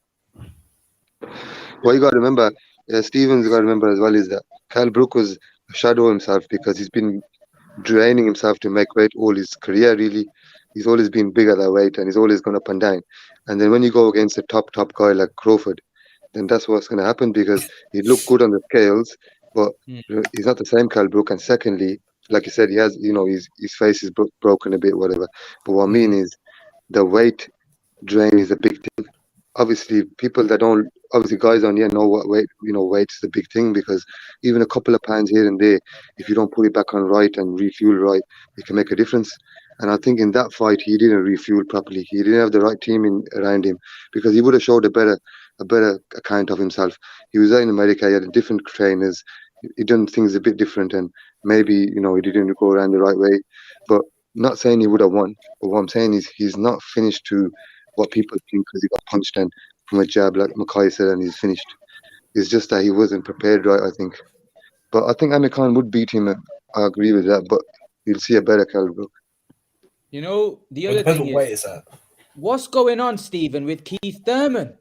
What you got to remember, Steven's got to remember as well is that Kell Brook was a shadow himself because he's been draining himself to make weight all his career. Really, he's always been big at that weight, and he's always gone up and down. And then when you go against a top guy like Crawford, then that's what's going to happen because he looked good on the scales, but he's not the same Kell Brook. And secondly, like you said, he has, his face is broken a bit, whatever. But what I mean is the weight drain is a big thing. Obviously, guys on here know what weight, weight is a big thing because even a couple of pounds here and there, if you don't put it back on right and refuel right, it can make a difference. And I think in that fight, he didn't refuel properly. He didn't have the right team around him because he would have showed a better account of himself. He was out in America, he had different trainers, he done things a bit different, and maybe, he didn't go around the right way. But not saying he would have won, but what I'm saying is he's not finished to what people think because he got punched and from a jab, like Mackay said, and he's finished. It's just that he wasn't prepared right, I think. But I think Amir Khan would beat him. I agree with that, but you'll see a better Kell Brook. The other thing is, what's going on, Stephen, with Keith Thurman?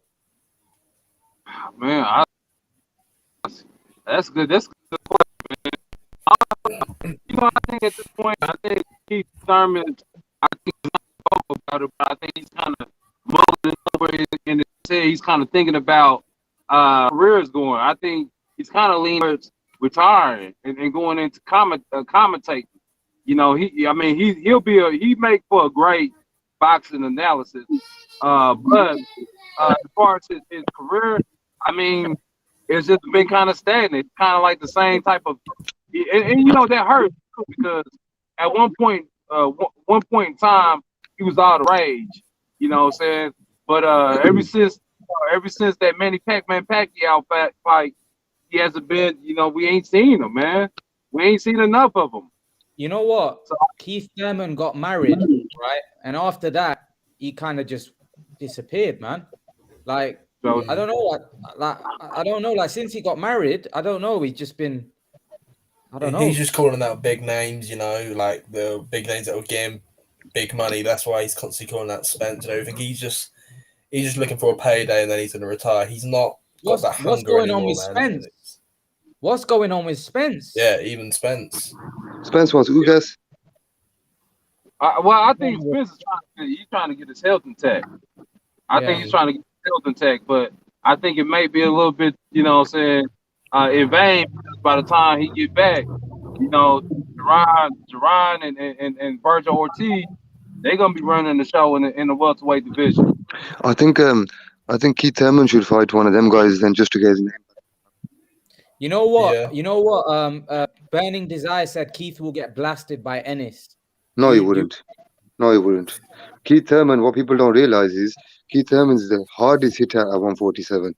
Man, that's good. That's a good question, man. I think at this point, I think Keith Thurman, I think he's not vocal about it, but I think he's kind of mulling over in his head. He's kind of thinking about career is going. I think he's kind of leaning towards retiring and going into commentating. He make for a great boxing analysis. But as far as his career, I mean, it's just been kind of stagnant. Kind of like the same type of, and that hurts too because at one point in time, he was all the rage. You know what I'm saying? But ever since ever since that Manny Pacquiao fight, he hasn't been. We ain't seen him, man. We ain't seen enough of him. You know what? So, Keith Thurman got married, right? And after that, he kind of just disappeared, man. Like, so I don't know. I don't know. Like, since he got married, I don't know. He's just been. I don't know. He's just calling out big names, like the big names that will give him big money. That's why he's constantly calling out Spence and everything. He's just looking for a payday and then he's going to retire. He's not got that hunger what's going anymore, on with man. Spence? What's going on with Spence? Yeah, even Spence. Spence wants Ugas. I think Spence is trying to get his health intact. I think he's trying to get his health intact, but I think it may be a little bit, in vain by the time he get back. Jerron and Virgil Ortiz, they're gonna be running the show in the welterweight division. I think Keith Thurman should fight one of them guys then just to get his name. You know what? Yeah. You know what? Burning Desire said Keith will get blasted by Ennis. No, he wouldn't. No, he wouldn't. Keith Thurman, what people don't realize is Keith Thurman is the hardest hitter at 147.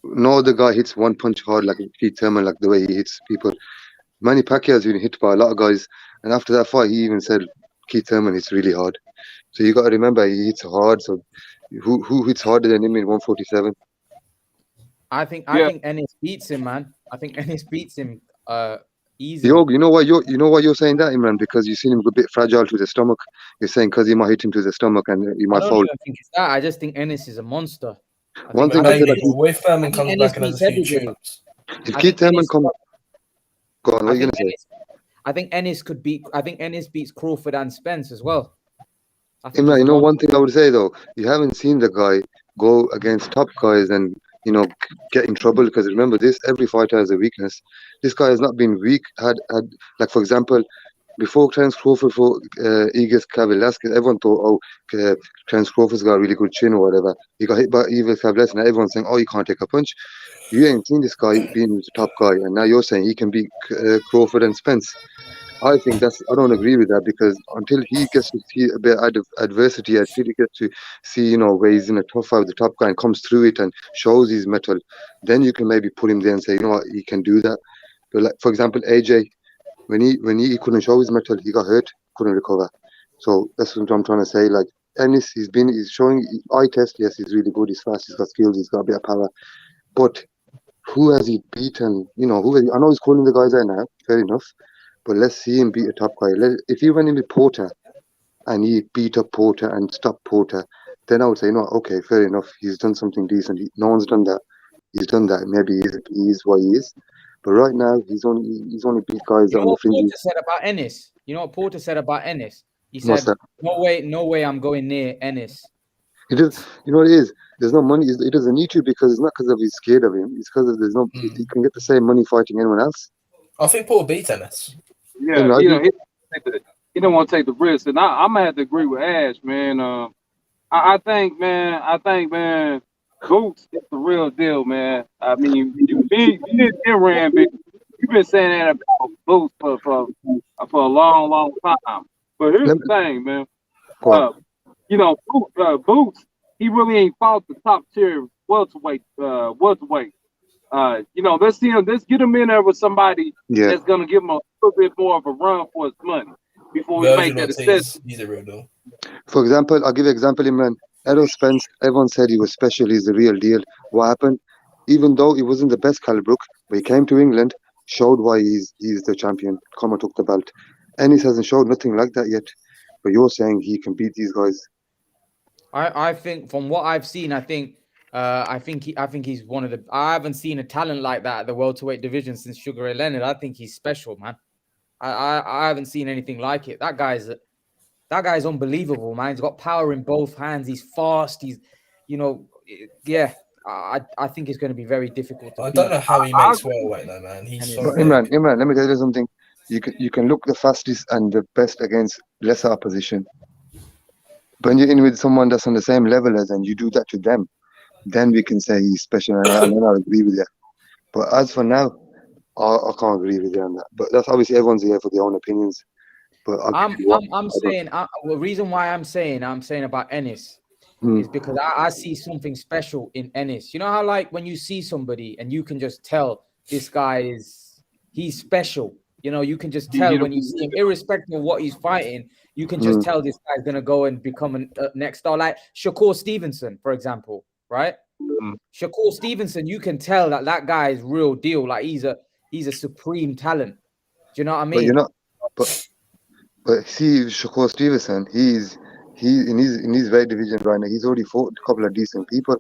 No other guy hits one punch hard like Keith Thurman, like the way he hits people. Manny Pacquiao has been hit by a lot of guys, and after that fight, he even said Keith Thurman hits really hard. So you got to remember he hits hard. So who hits harder than him in 147? I think Ennis beats him, man. I think Ennis beats him easily. Yo, you know why you're saying that, Imran? Because you've seen him a bit fragile to the stomach. You're saying because he might hit him to the stomach and he might I don't fall. even think it's that. I just think Ennis is a monster. One thing I said, if Thurman comes back and has a few chips, if Keith Thurman comes, go on. What are you gonna say? I think Ennis beats Crawford and Spence as well. Imran, you know one thing I would say though, you haven't seen the guy go against top guys and get in trouble, because remember this, every fighter has a weakness. This guy has not been weak. Had like, for example, before Clarence Crawford for Egas Velasquez, everyone thought, Clarence Crawford's got a really good chin or whatever. He got hit by Egas Velasquez, and everyone's saying, he can't take a punch. You ain't seen this guy being the top guy, and now you're saying he can beat Crawford and Spence. I think I don't agree with that, because until he gets to see a bit of adversity, until he gets to see, where he's in a tough fight with the top guy and comes through it and shows his mettle, then you can maybe put him there and say, he can do that. But like, for example, AJ, when he couldn't show his mettle, he got hurt, couldn't recover. So that's what I'm trying to say. Like, Ennis, he's showing eye test. Yes, he's really good. He's fast. He's got skills. He's got a bit of power. But who has he beaten? I know he's calling the guys out now. Fair enough. But let's see him beat a top guy. If he went in with Porter and he beat up Porter and stopped Porter, then I would say, okay, fair enough. He's done something decent. No one's done that. He's done that. Maybe he is what he is. But right now, he's only beat guys on the fringes. Porter said about Ennis? You know what Porter said about Ennis? He said, no way I'm going near Ennis. It is, you know what it is? There's no money. He doesn't need to, because it's not because he's scared of him. It's because there's no. He can get the same money fighting anyone else. I think Porter beat Ennis. Yeah, he don't want to take the risk, and I'm gonna have to agree with Ash, man. I think, man, Boots is the real deal, man. I mean, you ran big. You've been saying that about Boots for a long time. But here's the thing, man. Boots, he really ain't fought the top tier welterweight. Let's get him in there with somebody that's gonna give him a little bit more of a run for his money before we make that assessment. He's a real deal. For example, I'll give you an example, Imran. Errol Spence, everyone said he was special, he's the real deal. What happened? Even though he wasn't the best Cal Brook, but he came to England, showed why he's the champion, come and took the belt. Ennis hasn't showed nothing like that yet. But you're saying he can beat these guys. I think from what I've seen, I think he's one of the. I haven't seen a talent like that at the welterweight division since Sugar Ray Leonard. I think he's special, man. I haven't seen anything like it. That guy's unbelievable, man. He's got power in both hands. He's fast. He's, I think it's going to be very difficult. I don't know how he makes welterweight though, man. He's so Imran, let me tell you something. You can look the fastest and the best against lesser opposition. When you're in with someone that's on the same level as, and you do that to them, then we can say he's special, and I'll agree with you. But as for now, I can't agree with you on that. But that's obviously everyone's here for their own opinions. But I'm saying the reason why I'm saying about Ennis is because I see something special in Ennis. You know how like when you see somebody and you can just tell this guy he's special. You know, you can just tell when you see him, irrespective of what he's fighting, you can just tell this guy's gonna go and become a next star. Like Shakur Stevenson, for example, right? Shakur Stevenson, you can tell that guy is real deal. Like he's a supreme talent. Do you know what I mean? But you're not. But see, Shakur Stevenson, he in his weight division right now. He's already fought a couple of decent people.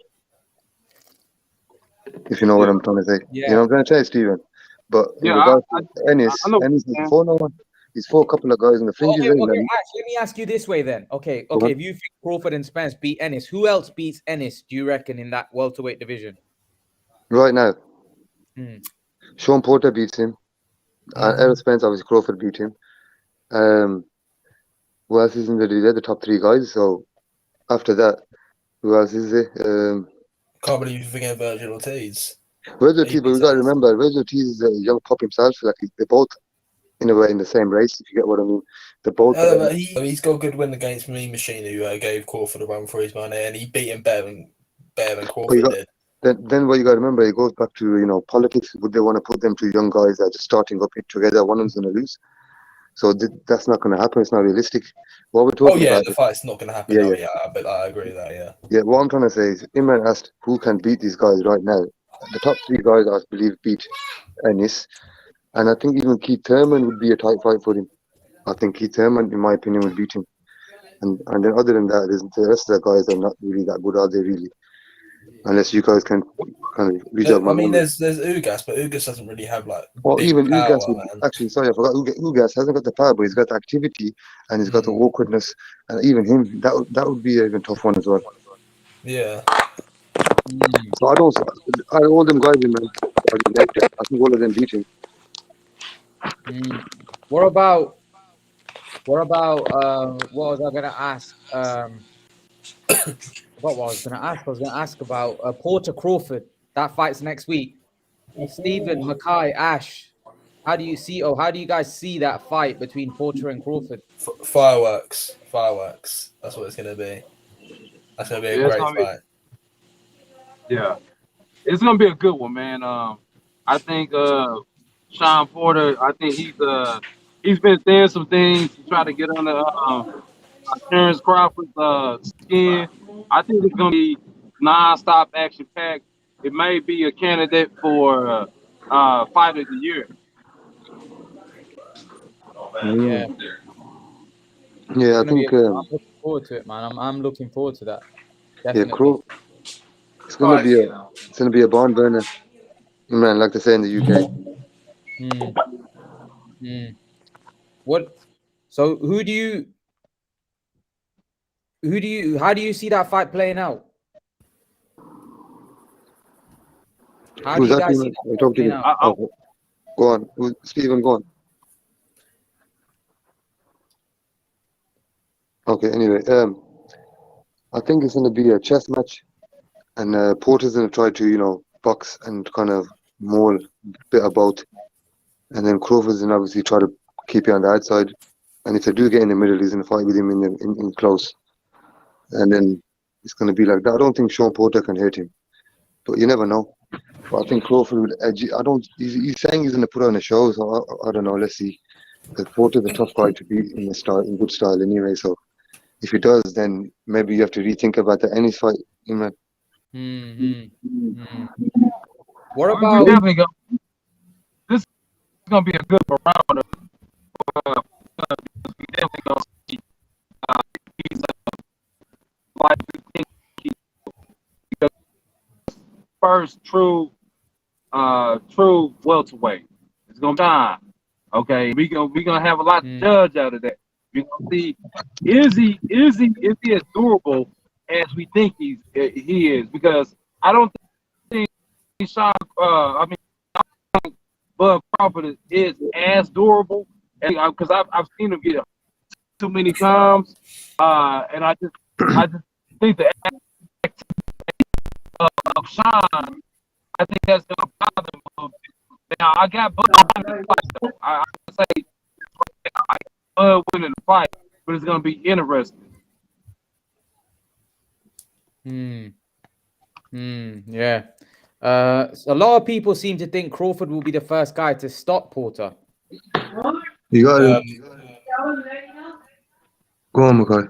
If you know what I'm trying to say. Yeah. You know what I'm trying to say, Steven. But in regards to Ennis has fought no one. He's fought a couple of guys in the fringes. Okay, Ash, let me ask you this way then. Okay. If you think Crawford and Spence beat Ennis, who else beats Ennis, do you reckon, in that welterweight division? Right now, Sean Porter beats him. Errol Spence, obviously Crawford beat him. Who else is in the league? The top three guys. So after that, who else is there? Can't believe you're forgetting Virgil Ortiz. Virgil Ortiz, but we got to remember, Virgil Ortiz is a young pup himself. Like they're both, in a way, in the same race. If you get what I mean, they're both. He's got a good win against Mean Machine, who gave Crawford a run for his money, and he beat him better than Crawford did. Then what you got to remember, it goes back to politics. Would they want to put them two young guys that are just starting up together? One of them's going to lose. So that's not going to happen. It's not realistic. What we're talking about, the fight's not going to happen. But I agree with that. Yeah. Yeah. What I'm trying to say is, Imran asked who can beat these guys right now. The top three guys, I believe, beat Ennis, and I think even Keith Thurman would be a tight fight for him. I think Keith Thurman, in my opinion, would beat him. And then other than that, the rest of the guys are not really that good, are they? Really? Unless you guys can kind of reach out. I mean, there's Ugas, but Ugas doesn't really have like. Well, even power, Ugas. Actually, sorry, I forgot. Ugas hasn't got the power, but he's got the activity and he's got the awkwardness. And even him, that would be a tough one as well. Yeah. So all them guys, man. I think all of them beat him. What about? What was I gonna ask? What was I was gonna ask about Porter Crawford. That fight's next week. Stephen, Mackay, Ash. How do you guys see that fight between Porter and Crawford? Fireworks. That's what it's gonna be. That's gonna be a great fight. Yeah, it's gonna be a good one, man. I think Sean Porter. I think he's been saying some things to try to get under Terrence Crawford's skin. I think it's gonna be non-stop action-packed. It may be a candidate for fight of the year. Yeah, I think. I'm looking forward to it, man. I'm looking forward to that. Definitely. Yeah, it's gonna be a barn burner, man. Like they say in the UK. What? So how do you see that fight playing out? How do you guys see that fight playing out? Go on, Stephen. Go on. Okay. Anyway, I think it's gonna be a chess match, and Porter's gonna try to box and kind of maul a bit about, and then Crawford's gonna obviously try to keep you on the outside, and if they do get in the middle, he's gonna fight with him in close, and then it's gonna be like that. I don't think Sean Porter can hurt him, but you never know. But I think Crawford would edge. He's saying he's gonna put on a show, so I don't know. Let's see. Because Porter's a tough guy to beat in good style anyway. So if he does, then maybe you have to rethink about the Ennis fight, man. What about? This is gonna be a good barometer. We definitely gonna see he's like we think because first true welterweight. It's gonna be time. Okay, we gonna have a lot to judge out of that. You gonna see is he as durable as we think he is? Because I don't think Sean Bud Crawford is as durable, because I've seen him get too many times, and I just think the of Sean, I think that's gonna bother him a little bit. Now I got Bud winning the fight. I would say Bud winning the fight, but it's gonna be interesting. Yeah. So a lot of people seem to think Crawford will be the first guy to stop Porter. You got to go on, Mackay.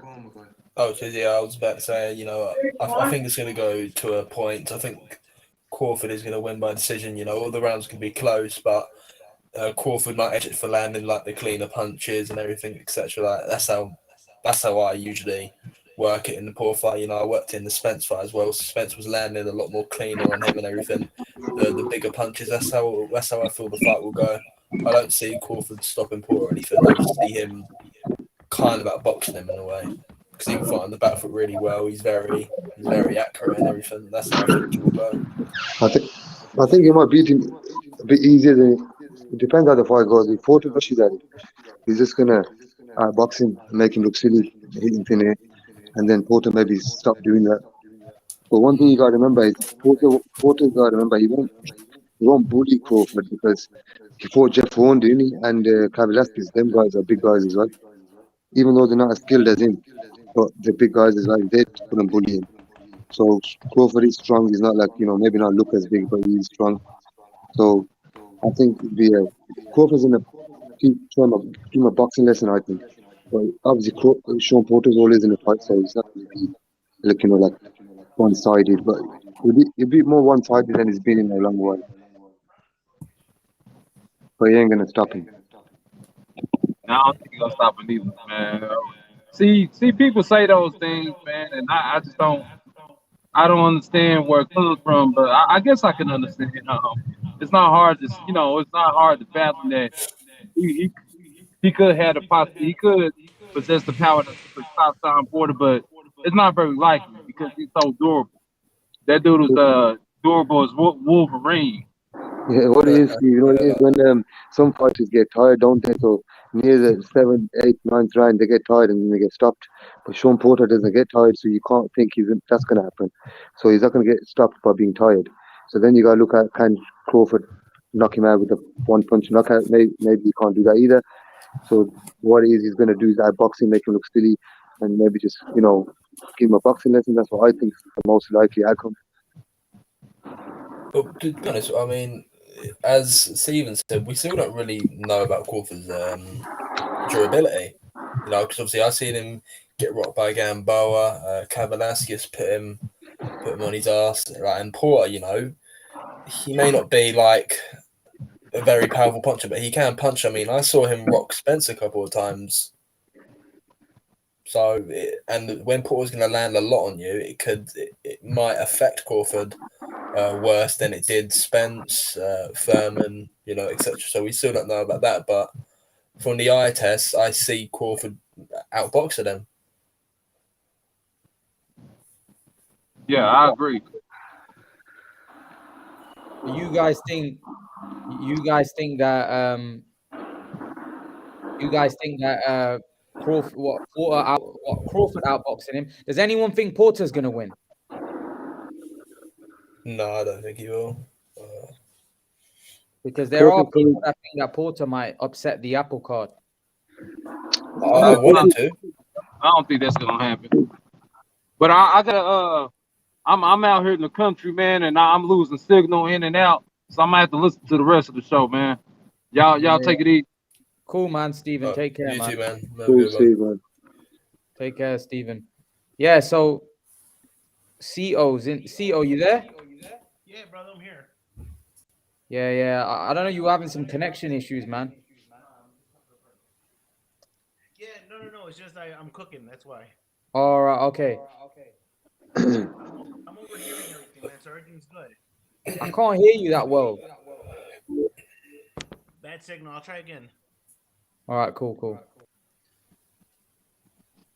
Oh, yeah, I was about to say, you know, I think it's going to go to a point. I think Crawford is going to win by decision. You know, all the rounds can be close, but Crawford might edge it for landing like the cleaner punches and everything, etc. Like that's how I usually work it in the Porter fight. You know, I worked in the Spence fight as well. Spence was landing a lot more cleaner on him and everything. The bigger punches. That's how I feel the fight will go. I don't see Crawford stopping Porter or anything. I just see him kind of outboxing him in a way because he can fight on the back foot really well. He's very accurate and everything. That's how I think it will go. I think he might beat him a bit easier than it depends how the fight goes. If Porter rushes at it, he's just gonna box him, make him look silly, hit him thin air, and then Porter maybe stop doing that. But one thing you gotta remember is Porter's gotta remember he won't bully Crawford because he fought Jeff Horn, didn't he? And Velasquez, them guys are big guys as well. Even though they're not as skilled as him, but they're big guys as well. They couldn't bully him. So Crawford is strong. He's not like, maybe not look as big, but he's strong. So I think Crawford's in a trying to give him a boxing lesson, I think. But obviously, Sean Porter's always in a fight, so he's not going to be like one-sided. But it'll be more one-sided than he's been in a long while. But he ain't going to stop him. I don't think he's gonna stop him either, man. See, people say those things, man, and I just don't. I don't understand where it comes from, but I guess I can understand. It's not hard to, it's not hard to fathom that he could have the possibility, he could possess the power to stop Sean Porter, but it's not very likely because he's so durable. That dude was durable as Wolverine. Yeah, what it is, it is when some fighters get tired, don't they? So near the 7th, 8th, 9th round, they get tired and then they get stopped. But Sean Porter doesn't get tired, so you can't think that's going to happen. So he's not going to get stopped by being tired. So then you got to look at, can Crawford knock him out with a one-punch knockout? Maybe he can't do that either. So what it is he's going to do is boxing, make him look silly, and maybe just, give him a boxing lesson. That's what I think is the most likely outcome. But to be honest, I mean, as Steven said, we still don't really know about Crawford's durability. Because obviously I've seen him get rocked by Gamboa. Velasquez put him on his ass. Right, and Porter, he may not be like a very powerful puncher, but he can punch. I mean, I saw him rock Spence a couple of times. So, and when Porter's going to land a lot on you, it might affect Crawford worse than it did Spence, Furman, etc. So we still don't know about that. But from the eye test, I see Crawford outboxing him. Yeah, I agree. You guys think that Crawford outboxing him? Does anyone think Porter's gonna win? No, I don't think he will. Because there are people that think that Porter might upset the apple card. I want him to. I don't think that's gonna happen. But I gotta I'm out here in the country, man, and I'm losing signal in and out, so I'm gonna have to listen to the rest of the show, man. Y'all take it easy. Cool, man, Steven. Take care, you man. too, man. Cool, Steven. Take care, Steven. Yeah, so CO, you there? Yeah, brother, I'm here. Yeah. I don't know. You were having some connection issues, man. Yeah, no. It's just I'm cooking. That's why. All right. Okay. I'm overhearing everything, man. So everything's good. I can't hear you that well. Bad signal. I'll try again. All right. Cool.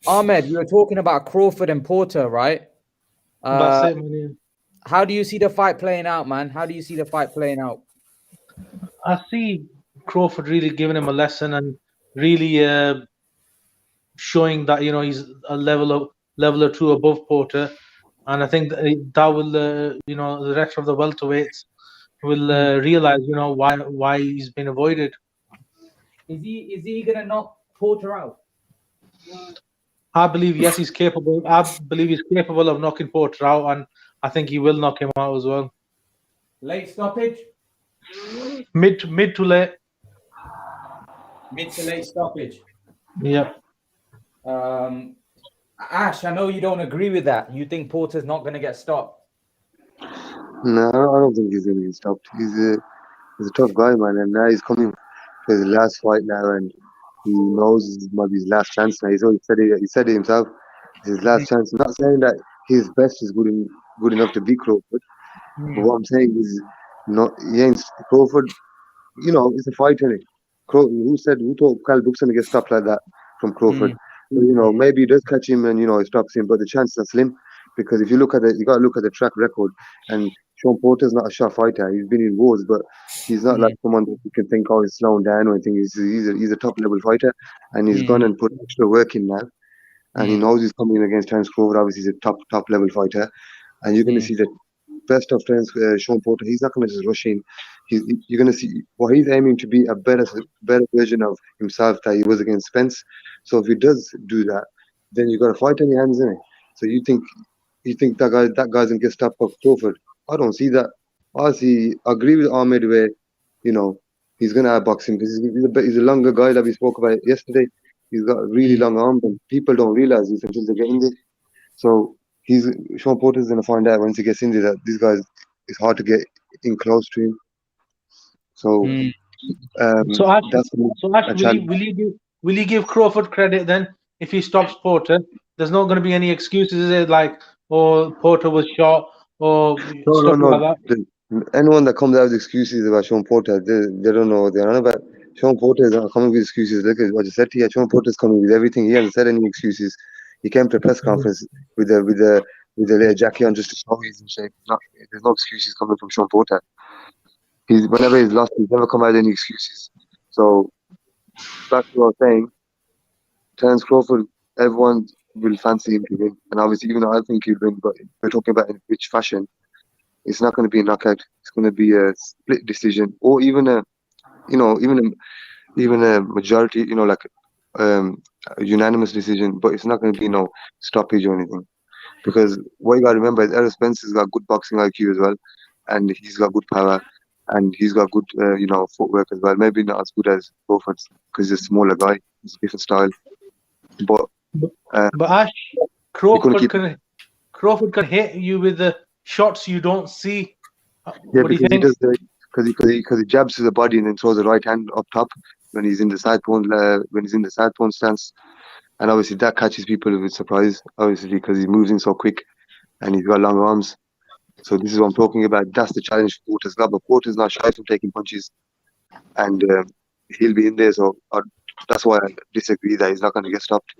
Ahmed, you were talking about Crawford and Porter, right? That's it, man. How do you see the fight playing out, man? How do you see the fight playing out? I see Crawford really giving him a lesson and really showing that he's a level or two above Porter, and I think that will the rest of the welterweights will realize why he's been avoided. Is he gonna knock Porter out? I believe yes, he's capable. I believe he's capable of knocking Porter out, and I think he will knock him out as well. Late stoppage? Mid to late. Mid to late stoppage. Yep. Ash, I know you don't agree with that. You think Porter's not going to get stopped? No, I don't think he's going to get stopped. He's a tough guy, man, and now he's coming for his last fight now, and he knows this might be his last chance now. He said it himself. It's his last chance. I'm not saying that his best is good enough to beat Crawford, but what I'm saying is, Crawford. It's a fight, isn't it? Who told Cal Brookson to get stopped like that from Crawford? Maybe he does catch him and he stops him, but the chances are slim because if you look at it, you got to look at the track record. And Sean Porter's not a sharp fighter. He's been in wars, but he's not like someone that you can think, oh, he's slowing down or anything. He's a top level fighter, and he's gone and put extra work in now, and he knows he's coming against Terence Crawford. Obviously, he's a top level fighter, and you're going to see the best of Terence Sean Porter. He's not going to just rush in. You're going to see he's aiming to be a better version of himself that he was against Spence. So if he does do that, then you've got a fight on your hands, innit? So you think that guy's gonna get stopped by Crawford? I don't see that. I agree with Ahmed where he's gonna outbox him because he's a longer guy that we spoke about yesterday. He's got really long arms and people don't realize this until they get in there. So Sean Porter's gonna find out once he gets in there that this guy is hard to get in close to him. So that's Ash, will you give Crawford credit then if he stops Porter? There's not going to be any excuses, is it? Like, Porter was shot or stuff like that. Anyone that comes out with excuses about Sean Porter, they don't know what they're on about. Sean Porter is not coming with excuses. Look at what I said to you. Sean Porter is coming with everything. He hasn't said any excuses. He came to a press conference with the little jacket on just to show he's in shape. There's no excuses coming from Sean Porter. Whenever he's lost, he's never come out with any excuses. So back to what I was saying, Terence Crawford, everyone will fancy him to win, and obviously even though I think he'll win, but we're talking about in which fashion. It's not going to be a knockout. It's going to be a split decision, or even a majority, like a unanimous decision. But it's not going to be no stoppage or anything, because what you got to remember is Errol Spence's got good boxing IQ as well, and he's got good power, and he's got good footwork as well. Maybe not as good as Crawford's because he's a smaller guy. It's a different style, but Ash, Crawford can hit you with the shots you don't see. Yeah, what do you because think? he does because he jabs to the body and then throws the right hand up top when he's in the southpaw stance, and obviously that catches people with surprise. Obviously because he moves in so quick and he's got long arms. So this is what I'm talking about. That's the challenge Porter's got, but Porter's not shy from taking punches, and he'll be in there. So that's why I disagree that he's not going to get stopped.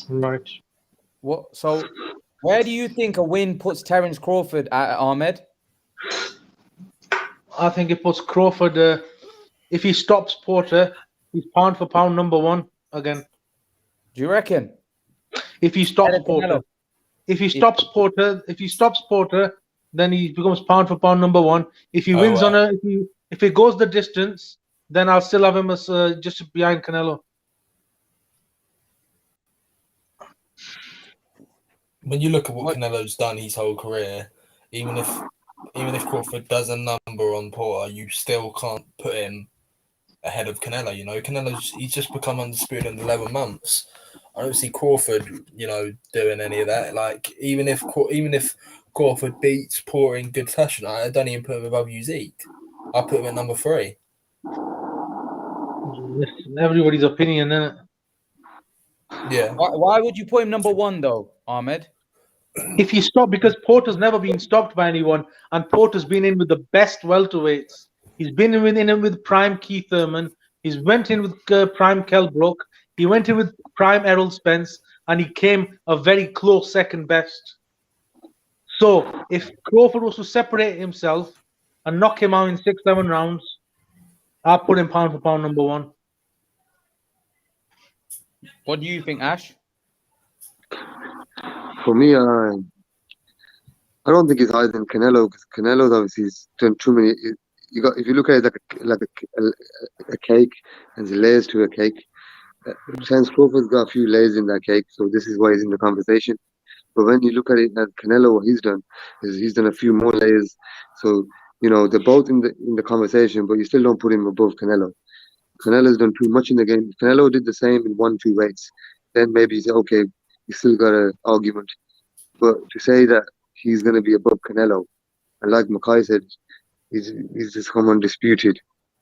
Right. So where do you think a win puts Terence Crawford at, Ahmed? I think it puts Crawford. If he stops Porter, he's pound for pound number one again. Do you reckon? If he stops Porter, if he stops Porter, then he becomes pound for pound number one. If he wins if he goes the distance, then I'll still have him as just behind Canelo. When you look at what Canelo's done his whole career, even if Crawford does a number on Porter, you still can't put him ahead of Canelo. He's just become undisputed in 11 months. I don't see Crawford, doing any of that. Like even if Crawford beats Porter in good fashion, I don't even put him above Usyk. I put him at number 3. It's everybody's opinion, isn't it? Yeah. Why would you put him number 1 though, Ahmed? If he stopped, because Porter's never been stopped by anyone, and Porter's been in with the best welterweights. He's been in with prime Keith Thurman. He's went in with prime Kell Brook. He went in with prime Errol Spence, and he came a very close second best. So if Crawford was to separate himself and knock him out in 6-7 rounds, I'll put him pound for pound number 1. What do you think, Ash? For me, I don't think it's higher than Canelo, because Canelo's obviously done too many. If you look at it like a cake, and there's layers to a cake, Chance Crawford's got a few layers in that cake, so this is why he's in the conversation. But when you look at it at Canelo, what he's done is he's done a few more layers. So they're both in the conversation, but you still don't put him above Canelo. Canelo's done too much in the game. Canelo did the same in 1-2 weights. Then maybe you say, okay, you still got an argument. But to say that he's going to be above Canelo, and like Mackay said, he's just come undisputed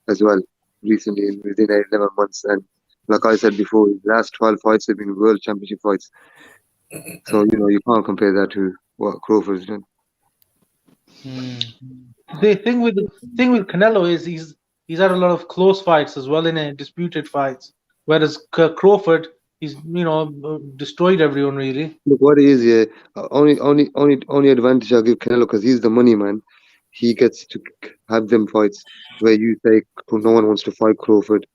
as well recently within 11 months. And like I said before, his last 12 fights have been world championship fights. So, you can't compare that to what Crawford's done. The thing with Canelo is he's had a lot of close fights as well in disputed fights, whereas Crawford, he's destroyed everyone really. Look, what it is, yeah. Only advantage I'll give Canelo because he's the money man. He gets to have them fights where you say no one wants to fight Crawford.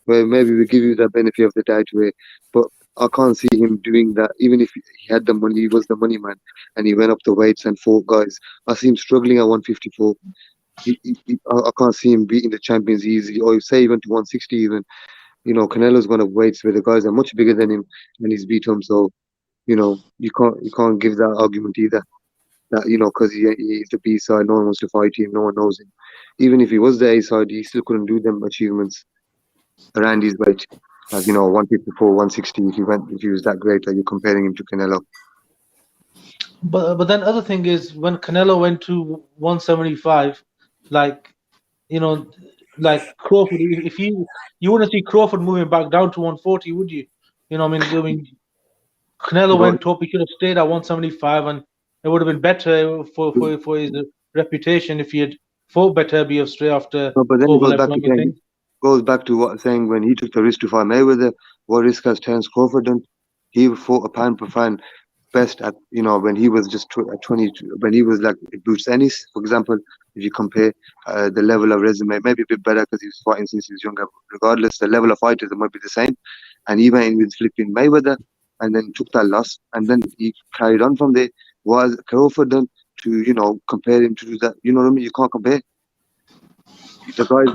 Where maybe we give you that benefit of the doubt way, but I can't see him doing that. Even if he had the money, he was the money man, and he went up the weights and fought guys. I see him struggling at 154. I can't see him beating the champions easy. Or say even to 160 even. Canelo's gone up weights where the guys are much bigger than him, and he's beat him. So, you can't give that argument either. That because he's the B side, no one wants to fight him, no one knows him. Even if he was the A side, he still couldn't do them achievements around his weight, as 154, 160. If he was that great, are you comparing him to Canelo? But then other thing is when Canelo went to 175, like Crawford, if you wouldn't see Crawford moving back down to 140, would you? I mean, Canelo went up. He should have stayed at 175, and it would have been better for his reputation if he had fought better straight after. No, but then it goes back to what I'm saying when he took the risk to fight Mayweather. What risk has Terence Crawford done? He fought a pound per pound best at when he was just at 20, when he was like Bruce Ennis, for example. If you compare the level of resume, maybe a bit better because he was fighting since he was younger. Regardless, the level of fighters might be the same. And he went in with flipping Mayweather and then took that loss, and then he carried on from there. What has Crawford done to compare him to that? You know what I mean? You can't compare. The guy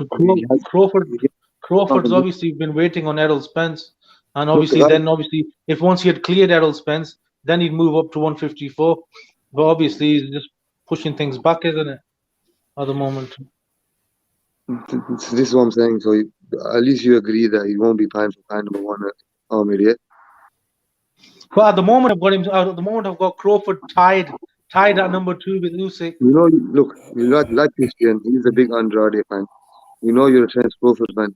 Crawford's obviously been waiting on Errol Spence, and obviously if once he had cleared Errol Spence, then he'd move up to 154. But obviously he's just pushing things back, isn't it, at the moment? This is what I'm saying. So at least you agree that he won't be pound for pound number one at Armored, yeah? But at the moment I've got Crawford tied at number 2 with Usyk. Look, you like Christian. He's a big Andrade fan. You're a Terence Crawford fan.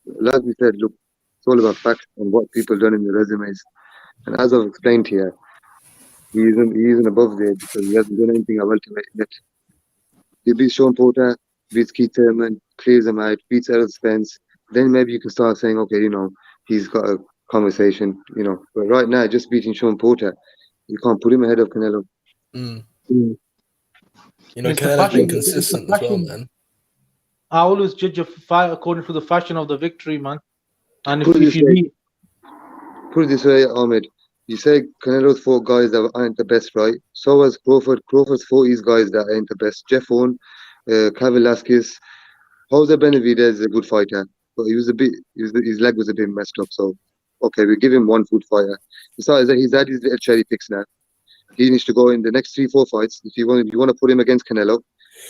Like we said, look, it's all about facts and what people done in the resumes. And as I've explained here, he isn't above there because he hasn't done anything at welterweight yet. He beats Sean Porter, beats Keith Thurman, clears him out, beats Errol Spence. Then maybe you can start saying, okay, he's got a conversation, But right now, just beating Sean Porter, you can't put him ahead of Canelo. Canelo's been consistent as well, man. I always judge a fight according to the fashion of the victory, man. And Put it this way, Ahmed. You say Canelo's fought guys that aren't the best, right? So has Crawford. Crawford's fought these guys that ain't the best. Jeff Horn, Cain Velasquez. Jose Benavidez is a good fighter, but his leg was a bit messed up. So, okay, we give him one good fighter. Besides, he's had his little cherry picks now. He needs to go in the next 3-4 fights. If you want to put him against Canelo,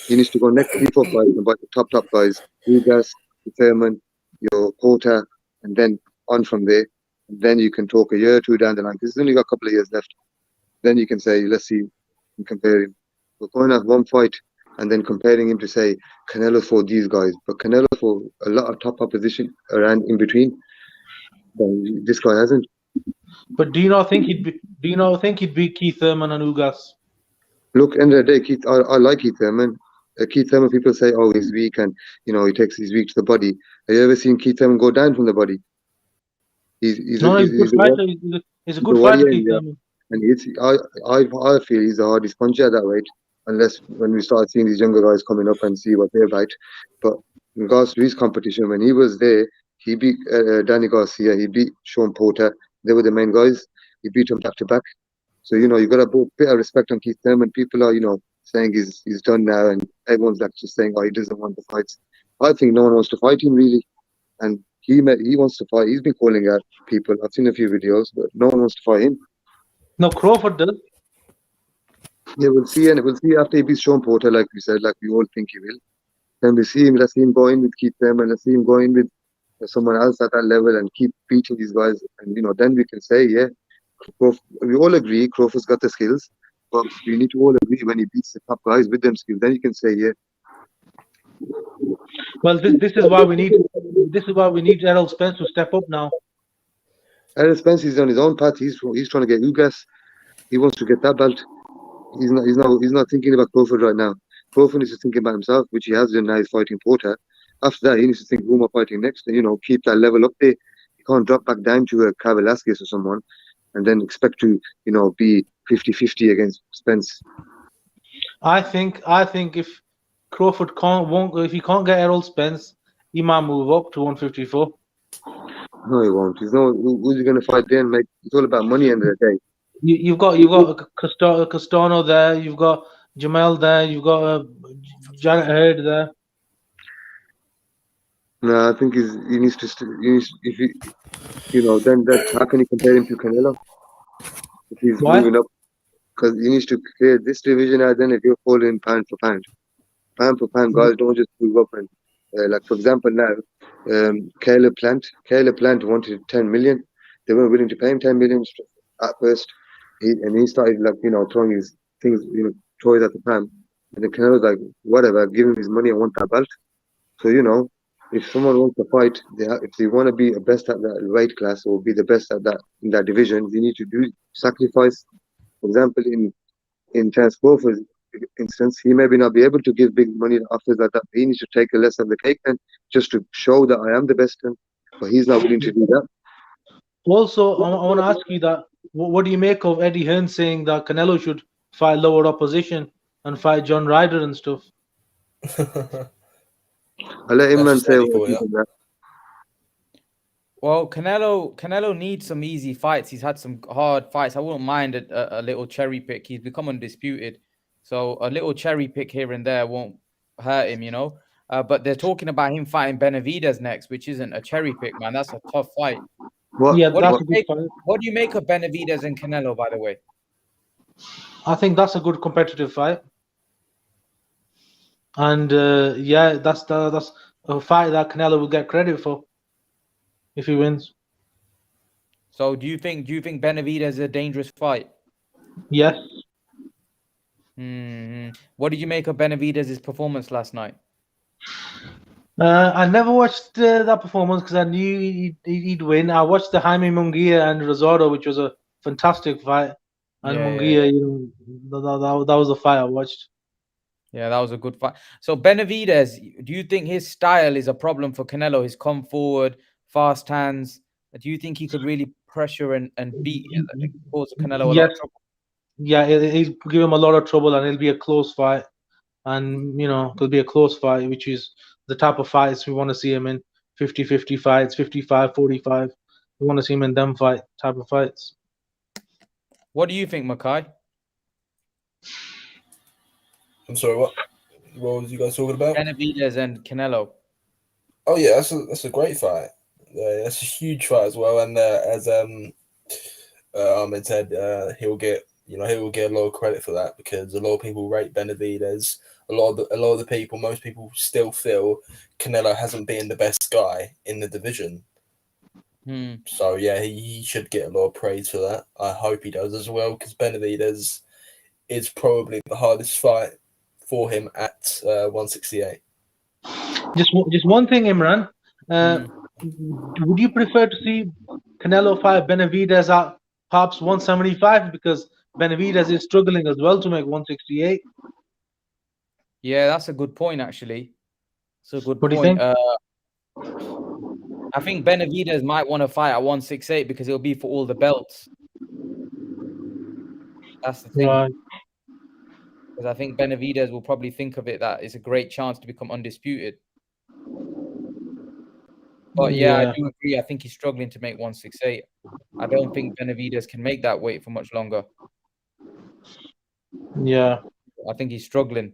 he needs to go next 3-4 fights and fight the top guys. Ugas, Thurman, your Porter, and then on from there. And then you can talk a year or two down the line because he's only got a couple of years left. Then you can say, let's see, and compare him. We're going to have one fight and then comparing him to say Canelo for these guys, but Canelo for a lot of top opposition around in between. This guy hasn't. But do you not think he'd beat Keith Thurman and Ugas? Look, end of the day, I like Keith Thurman. Keith Thurman, people say, oh, he's weak and he's weak to the body. Have you ever seen Keith Thurman go down from the body? He's a good fighter. He's a good fighter, Keith Thurman. And I feel he's the hardest puncher at that weight, unless when we start seeing these younger guys coming up and see what they're about. But in regards to his competition, when he was there, he beat Danny Garcia, he beat Sean Porter. They were the main guys. He beat them back to back. So you got a bit of respect on Keith Thurman. People are saying he's done now, and everyone's like just saying, oh, he doesn't want the fights. I think no one wants to fight him really, and he wants to fight. He's been calling out people. I've seen a few videos, but no one wants to fight him. No, Crawford does. Yeah, we'll see, and we'll see after he beats Sean Porter, like we said, like we all think he will. Then we see him. Let's see him go in with Keith Thurman, and let's see him go in with someone else at that level and keep beating these guys. And then we can say, yeah, we all agree Crawford's got the skills, but we need to all agree when he beats the top guys with them skills. Then you can say, yeah. Well, this is why we need Errol Spence to step up now. Errol Spence is on his own path. He's trying to get Ugas. He wants to get that belt. He's not thinking about Crawford right now. Crawford is just thinking about himself, which he has done now. He's fighting Porter. After that, he needs to think who am I fighting next, and keep that level up there. He can't drop back down to a Velasquez or someone, and then expect to be 50-50 against Spence. I think if Crawford if he can't get Errol Spence, he might move up to 154. No, he won't. Who's he going to fight then, mate? It's all about money end of the day. You've got Castano there. You've got Jamel there. You've got Janet Hurd there. No, I think he needs to. Then how can you compare him to Canelo? If he's moving up, because he needs to clear this division out. Then if you're falling pound for pound, guys don't just move up and like for example now, Caleb Plant wanted 10 million. They weren't willing to pay him 10 million at first. He started throwing his things, toys at the pram. And then Canelo's like, whatever, give him his money, I want that belt. So, if someone wants to fight, if they want to be the best at that weight class or be the best at that in that division, they need to do sacrifice. For example, in Chance Crawford's instance, he maybe not be able to give big money offers like that. He needs to take a less of the cake and just to show that I am the best. But he's not willing to do that. Also, I want to ask you that. What do you make of Eddie Hearn saying that Canelo should fight lower opposition and fight John Ryder and stuff? I'll let him say what that. Well, Canelo needs some easy fights. He's had some hard fights. I wouldn't mind a little cherry pick. He's become undisputed. So a little cherry pick here and there won't hurt him, But they're talking about him fighting Benavidez next, which isn't a cherry pick, man. That's a tough fight. What do you make of Benavidez and Canelo, by the way? I think that's a good competitive fight. And that's a fight that Canelo will get credit for if he wins. So do you think Benavidez is a dangerous fight? Yes. What did you make of Benavidez's performance last night? I never watched that performance because I knew he'd win. I watched the Jaime Munguia and Rosado, which was a fantastic fight. And Munguia, that was the fight I watched. Yeah, that was a good fight. So Benavidez, do you think his style is a problem for Canelo? His come forward, fast hands. Do you think he could really pressure and beat cause Canelo a lot of trouble? Yeah, he'll give him a lot of trouble, and it'll be a close fight. And it'll be a close fight, which is the type of fights we want to see him in. 50-50 fights, 55-45. We want to see him in them type of fights. What do you think, Makai? I'm sorry, what was you guys talking about? Benavidez and Canelo. Oh yeah, that's a great fight. That's a huge fight as well. And as Ahmed said, he'll get a lot of credit for that because a lot of people rate Benavidez. A lot of the people, most people still feel Canelo hasn't been the best guy in the division. So yeah, he should get a lot of praise for that. I hope he does as well because Benavidez is probably the hardest fight for him at 168. Just one thing, Imran. Would you prefer to see Canelo fight Benavidez at perhaps 175 because Benavidez is struggling as well to make 168? Yeah, that's a good point, actually. It's a good point. What do you think? I think Benavidez might want to fight at 168 because it'll be for all the belts. That's the thing. Right. Because I think Benavidez will probably think of it that it's a great chance to become undisputed. But yeah, I do agree. I think he's struggling to make 168. I don't think Benavidez can make that weight for much longer. Yeah. I think he's struggling.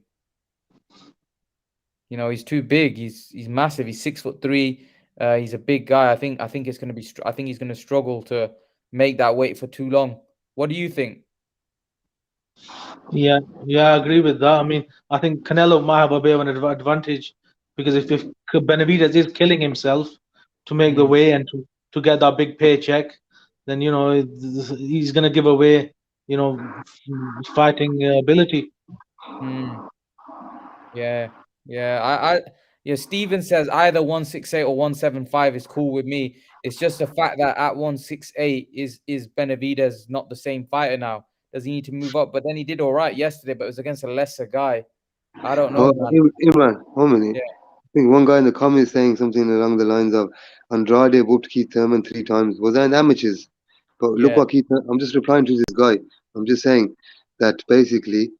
He's too big. He's massive. He's 6'3". He's a big guy. I think it's going to be. I think he's going to struggle to make that weight for too long. What do you think? Yeah, I agree with that. I mean, I think Canelo might have a bit of an advantage because if Benavidez is killing himself to make the way and to get that big paycheck, then he's gonna give away fighting ability. Yeah, yeah. Steven says either 168 or 175 is cool with me. It's just the fact that at 168 is Benavidez not the same fighter now. Does he need to move up? But then he did all right yesterday, but it was against a lesser guy. I don't know, man. Imran, 1 minute. Yeah. I think one guy in the comments saying something along the lines of Andrade whooped Keith Thurman 3 times. Was that in amateurs? But look Yeah. what I'm just replying to this guy. I'm just saying that basically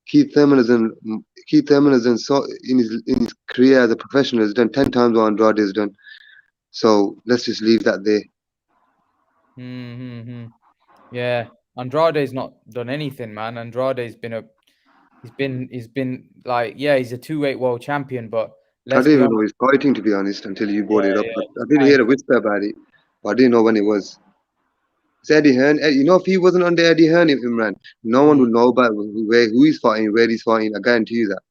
Keith Thurman has done so in his career as a professional has done 10 times what Andrade has done. So let's just leave that there. Yeah. Andrade's not done anything, man. Andrade's been he's been like, yeah, he's a 2-weight world champion, but I let's didn't be even know honest. he's fighting, to be honest, until you brought it Yeah, up. yeah. I did hear a whisper about it, but I didn't know when it was. It's Eddie Hearn. You know, if he wasn't under Eddie Hearn, Imran, no one would know about who he's fighting, where he's fighting. I guarantee you that.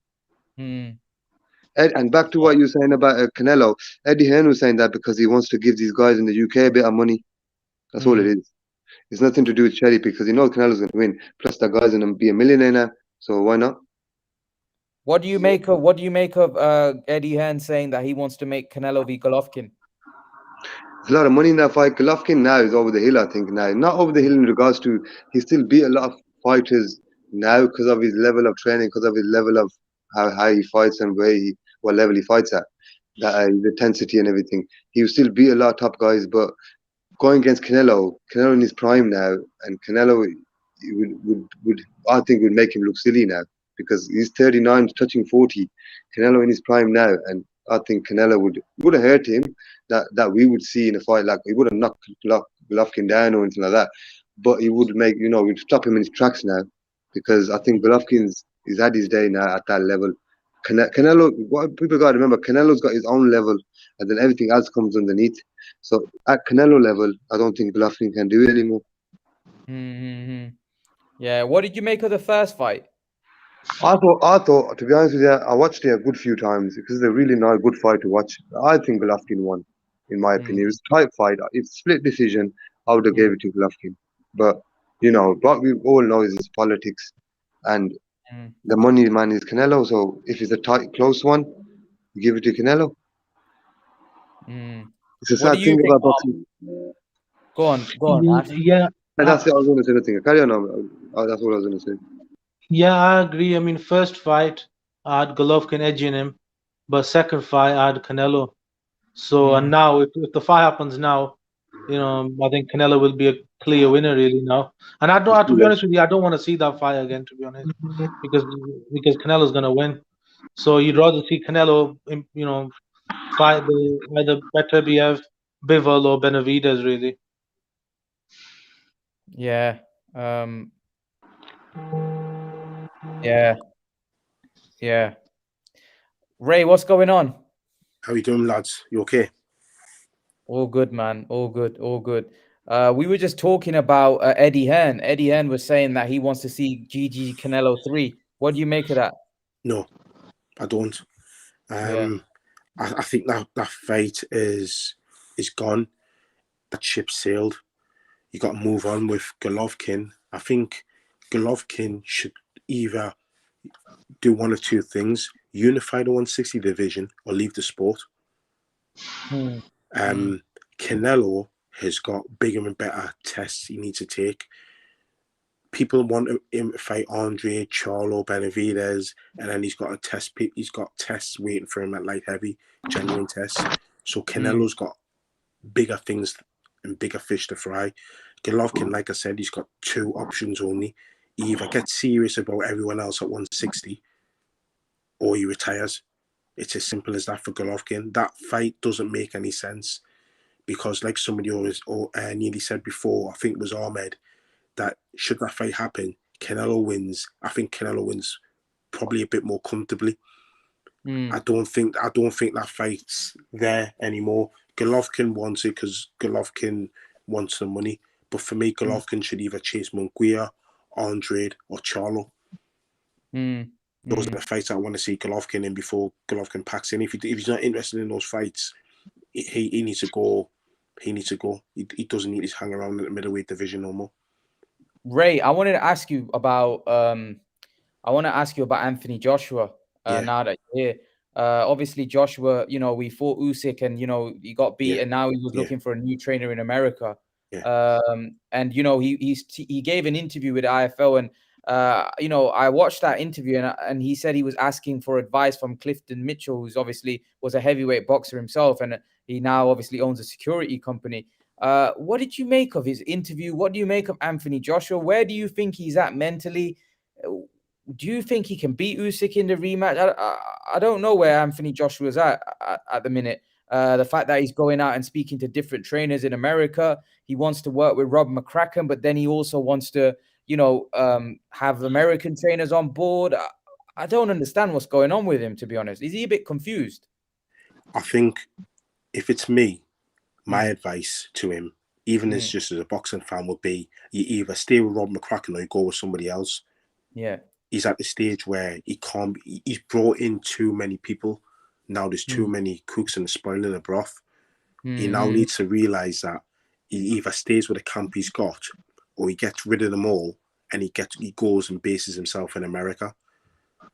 And back to what you were saying about Canelo, Eddie Hearn was saying that because he wants to give these guys in the UK a bit of money. That's all it is. It's nothing to do with charity because he knows Canelo's going to win. Plus, that guy's going to be a millionaire now, so why not? What do you make of Eddie Hearn saying that he wants to make Canelo v Golovkin? There's a lot of money in that fight. Golovkin now is over the hill, I think. Now, not over the hill in regards to he still beat a lot of fighters now because of his level of training, because of his level of how he fights and what level he fights at, that his intensity and everything. He will still beat a lot of top guys, but going against Canelo in his prime now, and Canelo would I think would make him look silly now because he's 39, touching 40. Canelo in his prime now, and I think Canelo would have hurt him. That we would see in a fight, like he would have knocked Golovkin down or anything like that, but he would make we'd stop him in his tracks now because I think Golovkin's he's had his day now at that level. Canelo, what people got to remember, Canelo's got his own level, and then everything else comes underneath. So at Canelo level, I don't think Golovkin can do it anymore. Yeah. What did you make of the first fight? I thought, to be honest with you, I watched it a good few times because it's a really nice, good fight to watch. I think Golovkin won, in my opinion. It was a tight fight. It's split decision. I would have gave it to Golovkin, but what we all know is it's politics, and the money man is Canelo. So if it's a tight, close one, you give it to Canelo. It's a sad thing about boxing. Go on, Ash. Yeah. And that's it. I was going to say nothing. Carry on. That's what I was going to say. Yeah, I agree. I mean, first fight, I had Golovkin edging him, but second fight, I had Canelo. So, and now, if the fight happens now, I think Canelo will be a clear winner really now. And to be honest with you, I don't want to see that fight again, to be honest, because Canelo's gonna win. So you'd rather see Canelo, fight either Beterbiev, Bivol, or Benavidez, really. Yeah. Yeah. Ray, what's going on? How you doing, lads? You okay? All good, man. All good. We were just talking about Eddie Hearn. Eddie Hearn was saying that he wants to see GG Canelo 3. What do you make of that? No, I don't. I think that fight is gone. That ship sailed. You got to move on with Golovkin. I think Golovkin should either do one of two things: unify the 160 division or leave the sport. Canelo has got bigger and better tests he needs to take. People want him to fight Andre, Charlo, Benavidez, and then he's got a test. He's got tests waiting for him at light heavy, genuine tests. So Canelo's got bigger things and bigger fish to fry. Golovkin, like I said, he's got two options only. He either gets serious about everyone else at 160, or he retires. It's as simple as that for Golovkin. That fight doesn't make any sense because, like somebody always nearly said before, I think it was Ahmed, that should that fight happen, Canelo wins. I think Canelo wins probably a bit more comfortably Mm. I don't think that fight's there anymore. Golovkin wants it because Golovkin wants the money. But for me, Golovkin should either chase Munguia, Andrade, or Charlo. Mm. Those are the fights I want to see Golovkin in before Golovkin packs in. If he's not interested in those fights, he needs to go. He needs to go. He doesn't need to hang around in the middleweight division no more. Ray, I wanted to ask you about Anthony Joshua. Yeah. Now that you're here, obviously Joshua, we fought Usyk, and he got beat, and now he was looking for a new trainer in America. Yeah. And he gave an interview with IFL, and I watched that interview, and he said he was asking for advice from Clifton Mitchell, who's obviously was a heavyweight boxer himself, and he now obviously owns a security company. What did you make of his interview? What do you make of Anthony Joshua? Where do you think he's at mentally? Do you think he can beat Usyk in the rematch? I don't know where Anthony Joshua's at the minute. The fact that he's going out and speaking to different trainers in America, he wants to work with Rob McCracken, but then he also wants to, have American trainers on board. I don't understand what's going on with him, to be honest. Is he a bit confused? I think if it's me, my advice to him, even as just as a boxing fan, would be you either stay with Rob McCracken or you go with somebody else. Yeah. He's at the stage where he can't. He's brought in too many people. Now there's too many cooks and spoiling the broth. He now needs to realize that he either stays with the camp he's got, or he gets rid of them all and he goes and bases himself in America.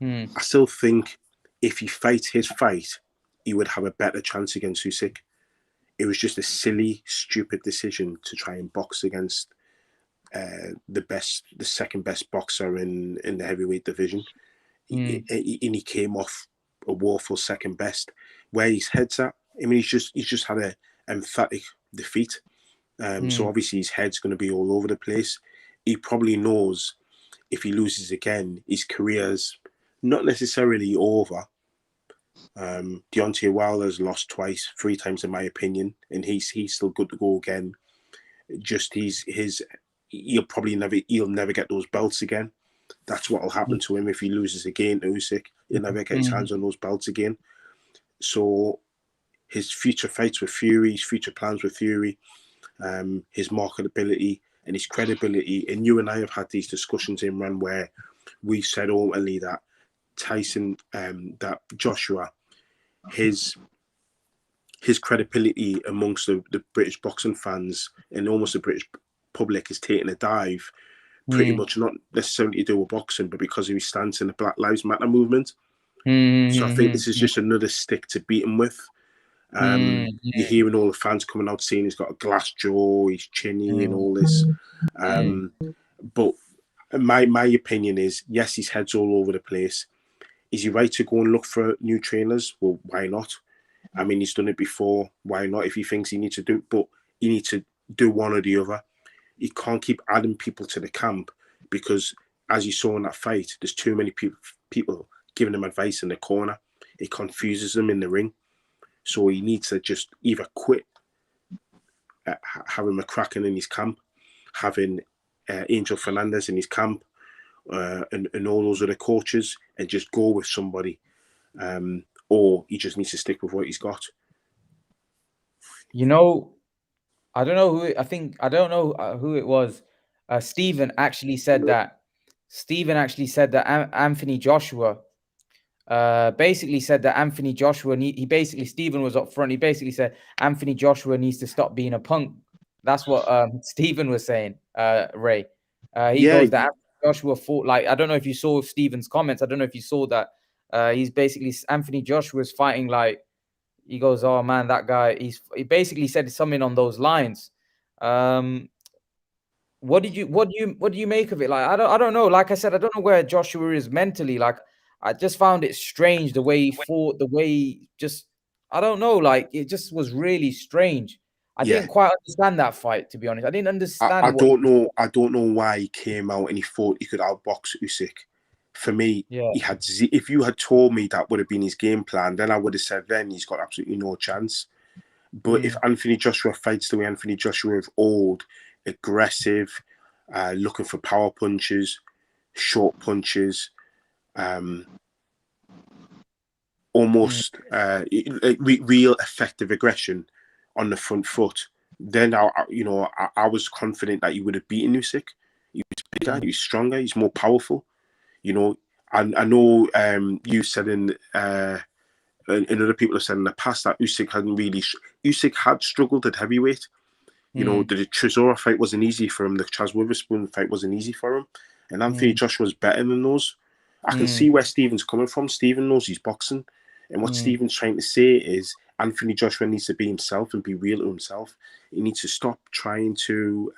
I still think if he fights his fight, he would have a better chance against Usyk. It was just a silly, stupid decision to try and box against the second best boxer in the heavyweight division. And he came off a woeful second best. Where his head's at, I mean, he's just had an emphatic defeat. So obviously his head's going to be all over the place. He probably knows if he loses again, his career's not necessarily over. Deontay Wilder's lost twice, 3 times in my opinion, and he's still good to go again. Just he'll never get those belts again. That's what will happen to him if he loses again to Usyk. He'll never get his hands on those belts again. So his future fights with Fury, his future plans with Fury, his marketability and his credibility. And you and I have had these discussions, Imran, where we said openly that that Joshua, his credibility amongst the British boxing fans and almost the British public has taken a dive, pretty much not necessarily to do with boxing, but because of his stance in the Black Lives Matter movement. So I think this is just another stick to beat him with. You're hearing all the fans coming out saying he's got a glass jaw, he's chinny and all this. But my opinion is, yes, his head's all over the place. Is he right to go and look for new trainers? Well, why not? I mean, he's done it before. Why not? If he thinks he needs to do it, but he needs to do one or the other. He can't keep adding people to the camp because, as you saw in that fight, there's too many people giving him advice in the corner. It confuses him in the ring. So he needs to just either quit having McCracken in his camp, having Angel Fernandez in his camp, and all those other coaches, and just go with somebody. Or he just needs to stick with what he's got. I don't know who it was. Stephen actually said that Anthony Joshua basically said that Anthony Joshua Stephen was up front. He basically said Anthony Joshua needs to stop being a punk. That's what Stephen was saying, Ray. He goes that Joshua fought, like, I don't know if you saw Stephen's comments. I don't know if you saw that. He's basically, Anthony Joshua's fighting like, he goes, oh man, that guy, he basically said something on those lines. What do you make of it? Like, I don't know. Like I said, I don't know where Joshua is mentally. Like, I just found it strange the way he fought, the way he just, I don't know. Like, it just was really strange. I didn't quite understand that fight, to be honest. I didn't understand. I don't know why he came out and he thought he could outbox Usyk. For me, he had. If you had told me that would have been his game plan, then I would have said then he's got absolutely no chance. But if Anthony Joshua fights the way Anthony Joshua of old, aggressive, looking for power punches, short punches, almost real effective aggression on the front foot, then I was confident that he would have beaten Usyk. He was bigger, he was stronger, he's more powerful. You know, I know you said and other people have said in the past that Usyk had struggled at heavyweight. You know, the Chisora fight wasn't easy for him. The Chaz Witherspoon fight wasn't easy for him. And Anthony Joshua's better than those. I can see where Stephen's coming from. Stephen knows he's boxing. And what Stephen's trying to say is Anthony Joshua needs to be himself and be real to himself. He needs to stop trying to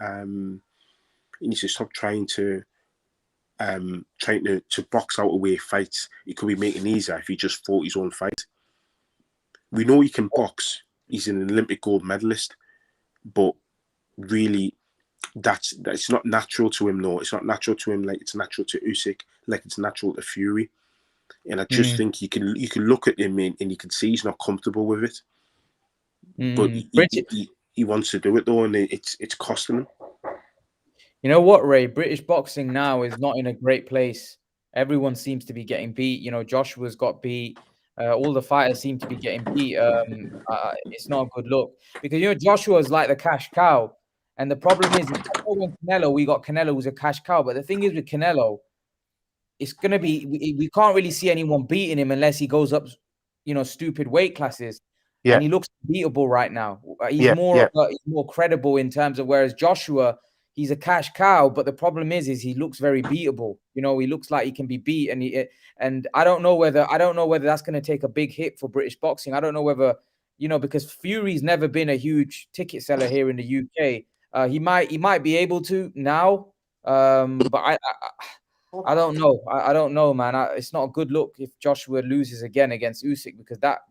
box out away fights. He could be making easier if he just fought his own fight. We know he can box. He's an Olympic gold medalist. But really, that's not natural to him. No, it's not natural to him like it's natural to Usyk, like it's natural to Fury. And I just think you can look at him and you can see he's not comfortable with it. But he wants to do it though, and it's costing him. You know what, Ray? British boxing now is not in a great place. Everyone seems to be getting beat. You know, Joshua's got beat. All the fighters seem to be getting beat. It's not a good look because, you know, Joshua is like the cash cow. And the problem is, when Canelo, we got Canelo who's a cash cow. But the thing is with Canelo, it's going to be, we can't really see anyone beating him unless he goes up, you know, stupid weight classes. Yeah. And he looks beatable right now. He's more credible in terms of, whereas Joshua, he's a cash cow, but the problem is he looks very beatable. You know, he looks like he can be beat, and I don't know whether that's going to take a big hit for British boxing. I don't know whether, you know, because Fury's never been a huge ticket seller here in the UK. He might be able to now, but I don't know. I don't know, man. It's not a good look if Joshua loses again against Usyk, because that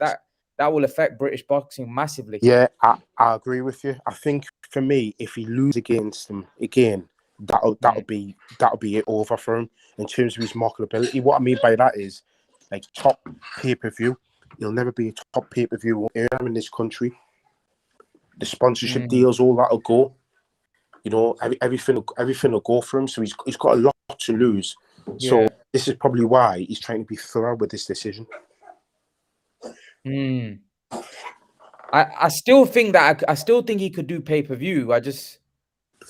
will affect British boxing massively. Yeah, I agree with you. I think for me, if he loses against him again, that'll be it over for him in terms of his marketability. What I mean by that is, like, top pay-per-view. He'll never be a top pay-per-view in this country. The sponsorship deals, all that'll go. You know, everything will go for him. So he's got a lot to lose. Yeah. So this is probably why he's trying to be thorough with this decision. I still think he could do pay-per-view. I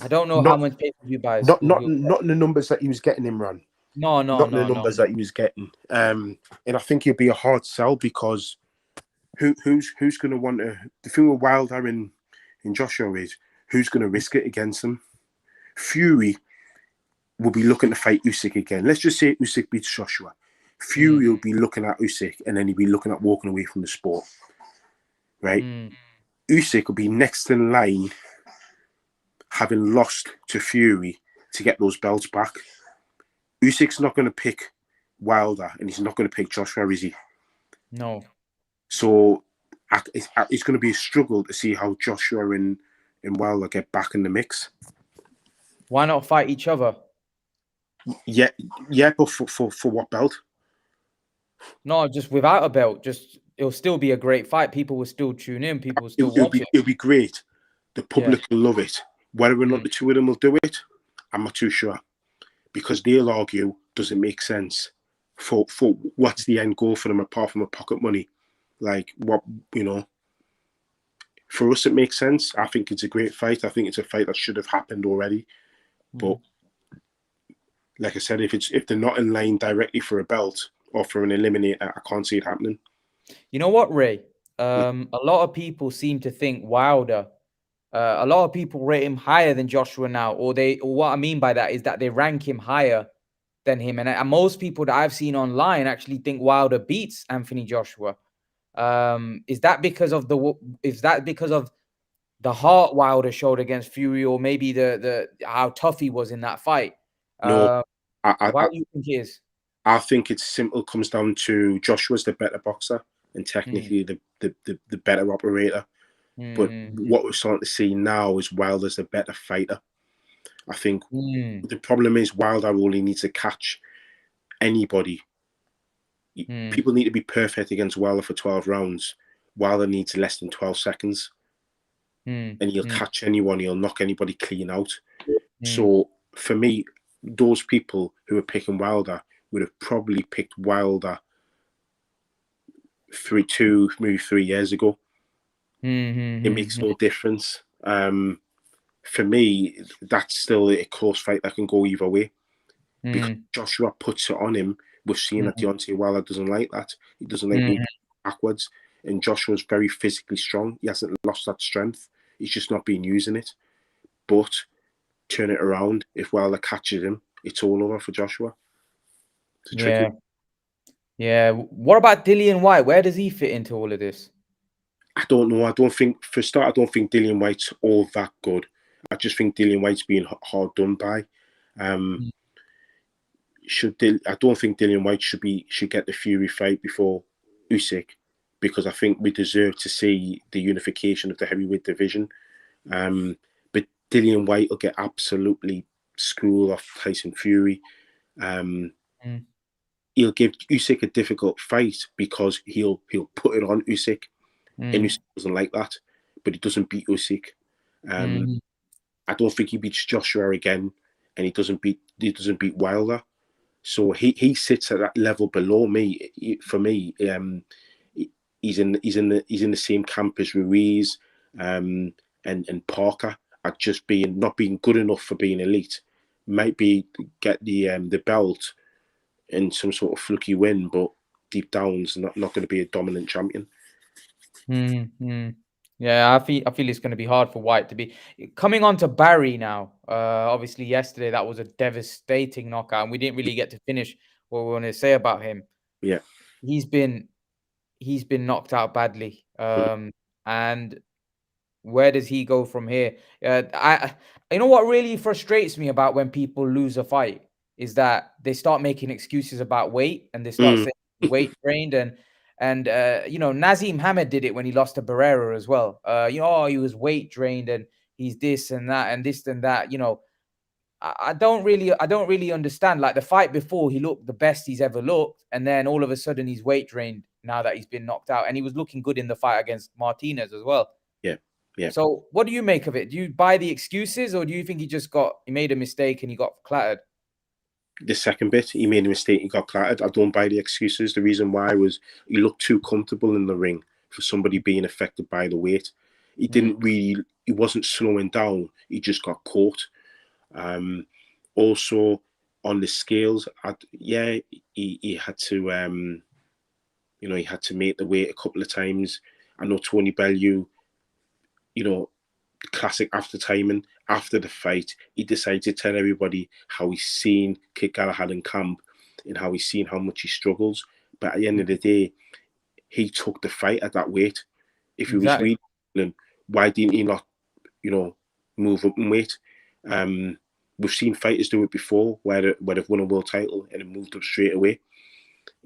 don't know how much pay-per-view buys. Not the numbers that he was getting him run. No, that he was getting. And I think he'll be a hard sell because who's going to want to? The thing with Wilder and Joshua is who's going to risk it against him. Fury will be looking to fight Usyk again. Let's just say Usyk beats Joshua. Fury will be looking at Usyk and then he'll be looking at walking away from the sport. Right? Usyk will be next in line, having lost to Fury to get those belts back. Usyk's not going to pick Wilder and he's not going to pick Joshua, is he? No. So it's going to be a struggle to see how Joshua and Wilder get back in the mix. Why not fight each other? Yeah, but for what belt? No, just without a belt. Just it'll still be a great fight. People will still tune in. People will still watch it. It'll be great. The public will love it. Whether or not the two of them will do it, I'm not too sure. Because they'll argue, does it make sense? For what's the end goal for them apart from a pocket money? Like, what, you know? For us, it makes sense. I think it's a great fight. I think it's a fight that should have happened already. But like I said, if they're not in line directly for a belt or for an eliminator, I can't see it happening. You know what, Ray? A lot of people seem to think Wilder. A lot of people rate him higher than Joshua now, or what I mean by that is that they rank him higher than him. And most people that I've seen online actually think Wilder beats Anthony Joshua. Is that because of the heart Wilder showed against Fury, or maybe the how tough he was in that fight? No, why do you think it is? I think it's simple. Comes down to Joshua's the better boxer and technically the better operator. But what we're starting to see now is Wilder's the better fighter. I think the problem is Wilder only needs to catch anybody. People need to be perfect against Wilder for 12 rounds. Wilder needs less than 12 seconds. And he'll catch anyone. He'll knock anybody clean out. So for me, those people who are picking Wilder would have probably picked Wilder maybe 3 years ago. It makes no difference. For me, that's still a close fight that can go either way. Because Joshua puts it on him. We've seen that Deontay Wilder doesn't like that. He doesn't like being backwards. And Joshua's very physically strong. He hasn't lost that strength. He's just not been using it. But turn it around. If Wilder catches him, it's all over for Joshua. It's tricky. Yeah. What about Dillian White? Where does he fit into all of this? I don't know. I don't think Dillian White's all that good. I just think Dillian White's being hard done by. I don't think Dillian White should get the Fury fight before Usyk, because I think we deserve to see the unification of the heavyweight division. But Dillian White will get absolutely schooled off Tyson Fury. He'll give Usyk a difficult fight because he'll put it on Usyk, and Usyk doesn't like that. But he doesn't beat Usyk. I don't think he beats Joshua again, and he doesn't beat Wilder. So he sits at that level below me. For me, he's in the same camp as Ruiz and Parker at just not being good enough for being elite. Might be get the belt in some sort of fluky win, but deep down is not going to be a dominant champion. Yeah, I feel it's going to be hard for White to be coming on to Barry now. Obviously, yesterday that was a devastating knockout, and we didn't really get to finish what we want to say about him. Yeah, he's been knocked out badly. And where does he go from here? You know what really frustrates me about when people lose a fight is that they start making excuses about weight, and they start saying weight trained, and Nazim Hamed did it when he lost to Barrera as well. He was weight trained and he's this and that and this and that. I don't really understand. Like the fight before, he looked the best he's ever looked, and then all of a sudden he's weight trained now that he's been knocked out, and he was looking good in the fight against Martinez as well. Yeah. So what do you make of it? Do you buy the excuses, or do you think he made a mistake and he got clattered? The second bit, he made a mistake, he got clattered. I don't buy the excuses. The reason why was he looked too comfortable in the ring for somebody being affected by the weight. He wasn't slowing down. He just got caught. Also on the scales, he had to, he had to make the weight a couple of times. I know Tony Bellew, classic after timing. After the fight, he decided to tell everybody how he's seen Kid Galahad in camp and how he's seen how much he struggles. But at the end of the day, he took the fight at that weight. If he was really struggling, why didn't he not, move up in weight? We've seen fighters do it before where they've won a world title and it moved up straight away.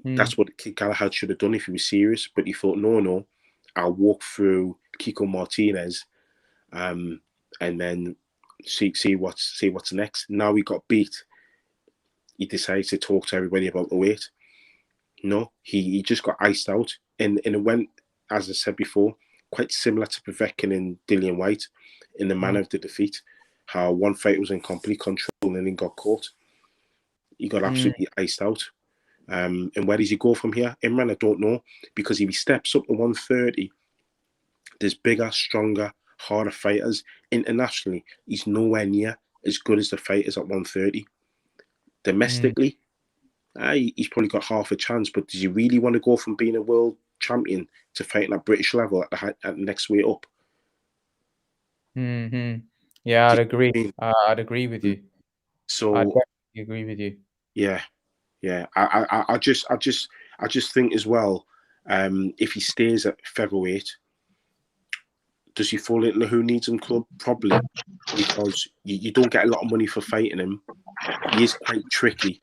That's what Kid Galahad should have done if he was serious. But he thought, no, I'll walk through Kiko Martinez and then see what's next. Now he got beat. He decided to talk to everybody about the weight. No, he just got iced out. And it went, as I said before, quite similar to Povetkin and Dillian White in the manner of the defeat. How one fight was in complete control and then got caught. He got absolutely iced out. And where does he go from here? Imran, I don't know. Because if he steps up to 130, there's bigger, stronger, harder fighters. Internationally, he's nowhere near as good as the fighters at 130. Domestically, he's probably got half a chance. But does he really want to go from being a world champion to fighting at British level at the next way up? Yeah, I'd agree. I'd agree with you. So I definitely agree with you. Yeah. I just think as well, if he stays at featherweight, does he fall into the Who Needs Him club? Probably, because you don't get a lot of money for fighting him. He is quite tricky.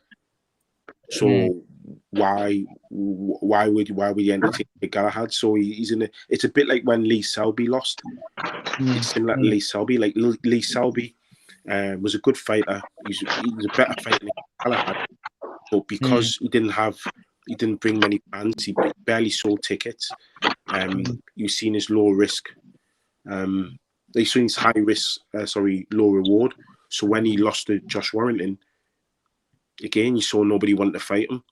So why would you entertain Galahad? So he's in it's a bit like when Lee Selby lost. It's similar to Lee Selby. Like Lee Selby was a good fighter. He was a better fighter than Galahad. But because he didn't bring many fans, he barely sold tickets. You've seen his low risk. You've seen his high risk, low reward. So when he lost to Josh Warrington, again, you saw nobody wanted to fight him.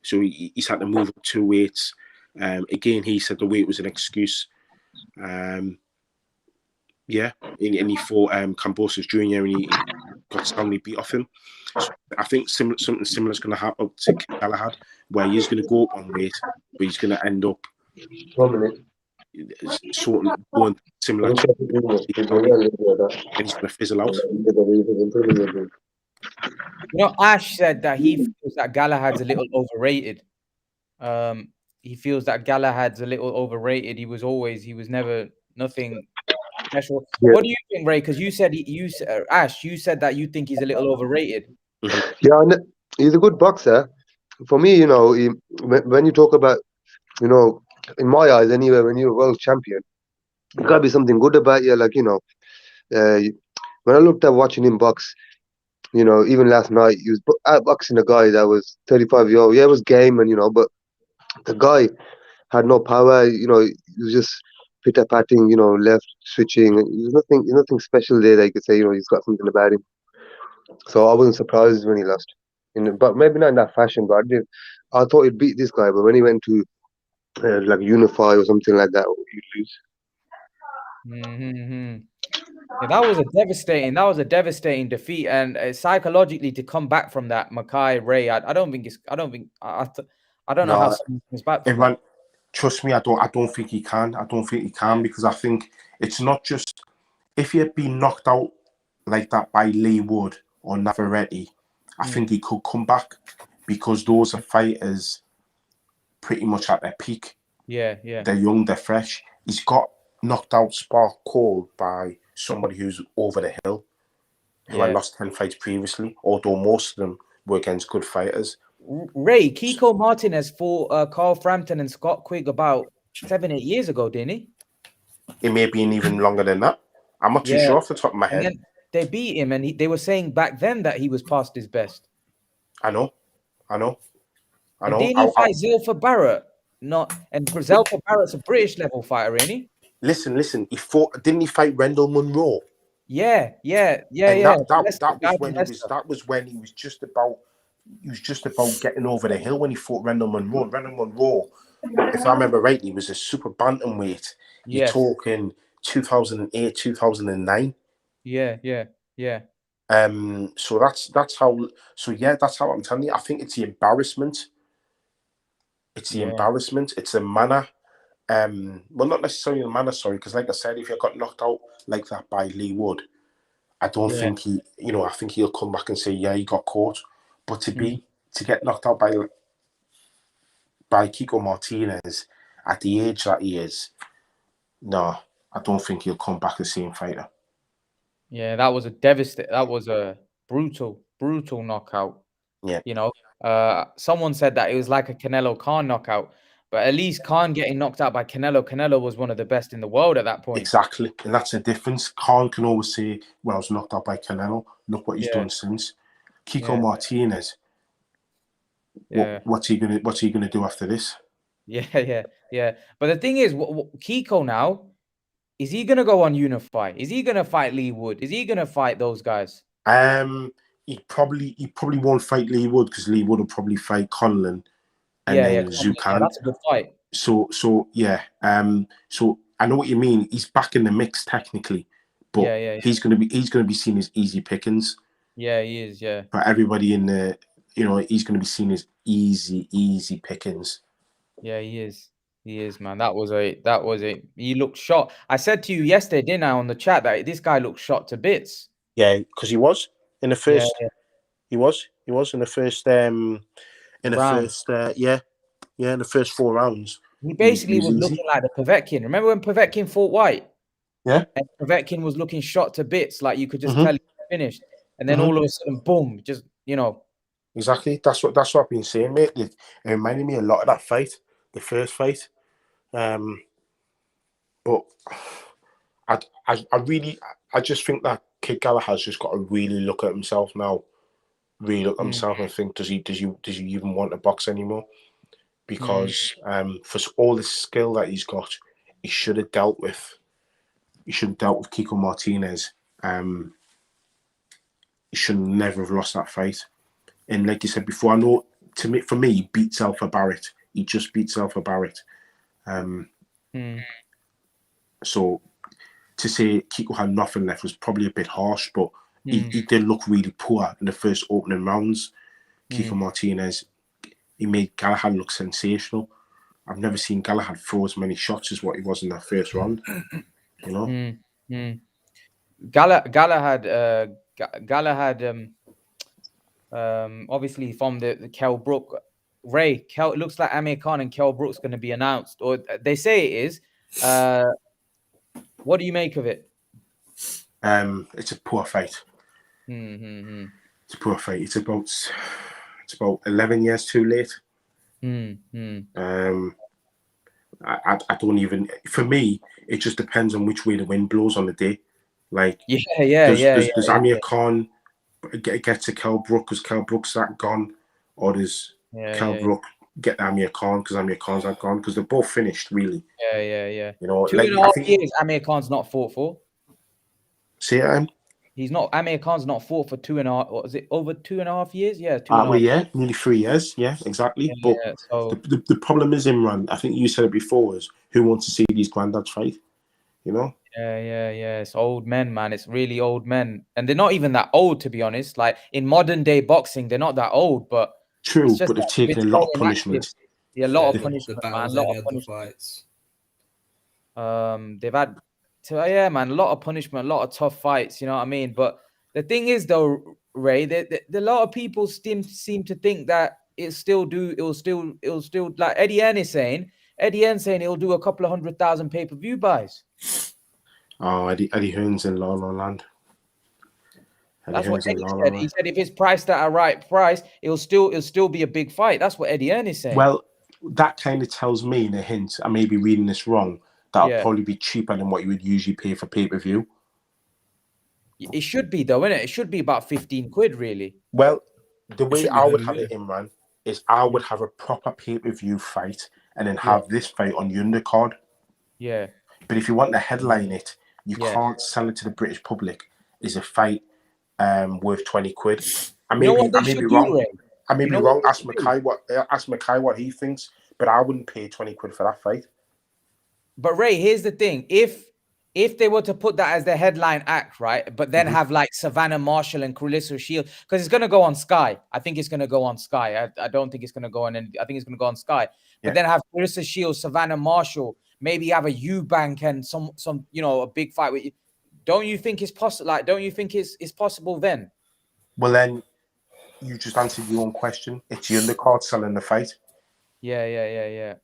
So he's had to move up 2 weights. Again, he said the weight was an excuse. Yeah, and he fought Cambosos Jr. and he got soundly beat off him. So I think something similar is going to happen to Galahad, where he's going to go up on weight, but he's going to end up 1 minute. sort of going similar, and he's going to fizzle out. Ash said that he feels that Galahad's a little overrated. He feels that Galahad's a little overrated. He was never nothing special. Yeah. What do you think, Ray? Because you said Ash, you said that you think he's a little overrated. Yeah, he's a good boxer. For me, when you talk about, in my eyes anyway, when you're a world champion, there gotta be something good about you. Like, when I looked at watching him box, even last night, he was outboxing a guy that was 35 years old. Yeah, it was game, but the guy had no power. He was just pitter patting, left switching. There's nothing special there that you could say, he's got something about him. So I wasn't surprised when he lost. But maybe not in that fashion. But I thought he'd beat this guy. But when he went to like Unify or something like that, he'd lose. Mm-hmm. Yeah, that was a devastating defeat, and psychologically to come back from that, Mackay Ray, I don't know how someone comes back from that. Trust me, I don't think he can. I don't think he can, because I think it's not just if he had been knocked out like that by Lee Wood or Navarrete, I think he could come back, because those are fighters pretty much at their peak. Yeah. They're young, they're fresh. He's got knocked out spark cold by somebody who's over the hill, who had lost 10 fights previously, although most of them were against good fighters. Ray, Kiko Martinez fought Carl Frampton and Scott Quigg about 7-8 years ago, didn't he? It may have been even longer than that. I'm not too sure off the top of my head. And then they beat him, and they were saying back then that he was past his best. I know. And didn't he fight Zelfa Barrett? And Zelfa Barrett's a British level fighter, ain't he? Listen. Didn't he fight Rendell Munro? Yeah. That was when he was just about getting over the hill when he fought Rendell Munro. Rendell Munro, if I remember rightly, was a super bantamweight. You're talking 2008, 2009. Yeah. So that's how. So yeah, that's how I'm telling you. I think it's the embarrassment. It's the embarrassment. It's the manner. Well, not necessarily the manner. Sorry, because like I said, if you got knocked out like that by Lee Wood, I don't think he. I think he'll come back and say, yeah, he got caught. But to get knocked out by Kiko Martinez at the age that he is, no, I don't think he'll come back the same fighter. Yeah, that was a brutal knockout. Yeah. Someone said that it was like a Canelo Khan knockout, but at least Khan getting knocked out by Canelo was one of the best in the world at that point. Exactly, and that's the difference. Khan can always say, well, I was knocked out by Canelo. Look what he's done since. Kiko Martinez, what's he gonna do after this? Yeah. But the thing is, Kiko now, is he gonna go on Unify? Is he gonna fight Lee Wood? Is he gonna fight those guys? He probably won't fight Lee Wood, because Lee Wood will probably fight Conlon and then Zucan. Yeah, that's a good fight. So I know what you mean. He's back in the mix technically, but he's gonna be seen as easy pickings. Yeah, he is. Yeah. But everybody in the, he's gonna be seen as easy pickings. Yeah, he is. He is, man. That was a. He looked shot. I said to you yesterday, didn't I, on the chat, that this guy looked shot to bits. Yeah, because he was in the first. Yeah. He was in the first. In the first 4 rounds. He basically was looking like the Povetkin. Remember when Povetkin fought White? Yeah. And Povetkin was looking shot to bits, like you could just tell he finished. And then all of a sudden, boom, just Exactly. That's what I've been saying, mate. It reminded me a lot of that fight, the first fight. But I just think that Kid Galahad's just got to really look at himself now. Really look at himself and think, does he even want to box anymore? Because for all the skill that he's got, he should have dealt with Kiko Martinez. He should never have lost that fight. And like you said before, I know for me, he beat Zelfa Barrett. He just beat Zelfa Barrett. So to say Kiko had nothing left was probably a bit harsh, but he did look really poor in the first opening rounds. Kiko Martinez, he made Galahad look sensational. I've never seen Galahad throw as many shots as what he was in that first round. You know, Galahad, obviously from the Kell Brook. Ray, it looks like Amir Khan and Kell Brook's going to be announced, or they say it is. What do you make of it? It's a poor fight. It's a poor fight. It's about 11 years too late. I don't even. For me, it just depends on which way the wind blows on the day. Like, does Amir Khan get to Kell Brook because Kell Brook's that gone, or does Kell Brook get Amir Khan because Amir Khan's that gone? Because they're both finished, really. Yeah. You know, 2.5 years Amir Khan's not fought for. See it, He's not. Amir Khan's not fought for 2.5. Or is it over 2.5 years? Yeah, 2.5. Yeah, nearly 3 years. Yeah, exactly. But the problem is, Imran, I think you said it before, is who wants to see these granddads fight? You know? Yeah. It's old men, man. It's really old men, and they're not even that old, to be honest. Like in modern day boxing, they're not that old, but true. But they've taken a lot of punishment. Yeah, a lot of punishment, man. A lot of punishment. Fights. They've had. So yeah, man, a lot of punishment, a lot of tough fights. You know what I mean? But the thing is, though, Ray, a lot of people seem to think that it'll still like Eddie N is saying. Eddie N saying it'll do a couple of 100,000 pay-per-view buys. Oh, Eddie Hearn's in La La Land. That's what Eddie said. He said if it's priced at a right price, it'll still be a big fight. That's what Eddie N is saying. Well, that kind of tells me in a hint. I may be reading this wrong. That'll probably be cheaper than what you would usually pay for pay-per-view. It should be, though, innit? It should be about 15 quid, really. Well, the way I would have it, Imran, is I would have a proper pay-per-view fight and then have this fight on the undercard. Yeah. But if you want to headline it, you can't sell it to the British public as a fight worth 20 quid. I may be wrong. I may be wrong. Ask Mackay what he thinks, but I wouldn't pay 20 quid for that fight. But Ray, here's the thing: if they were to put that as the headline act, right, but then have like Savannah Marshall and Clarissa Shields, because it's going to go on Sky. I think it's going to go on Sky. I don't think it's going to go on. I think it's going to go on Sky. But then have Clarissa Shields, Savannah Marshall, maybe have a Eubank and some a big fight with you. Don't you think it's possible? Like, don't you think it's possible then? Well, then you just answered your own question. It's the undercard selling the fight. Yeah.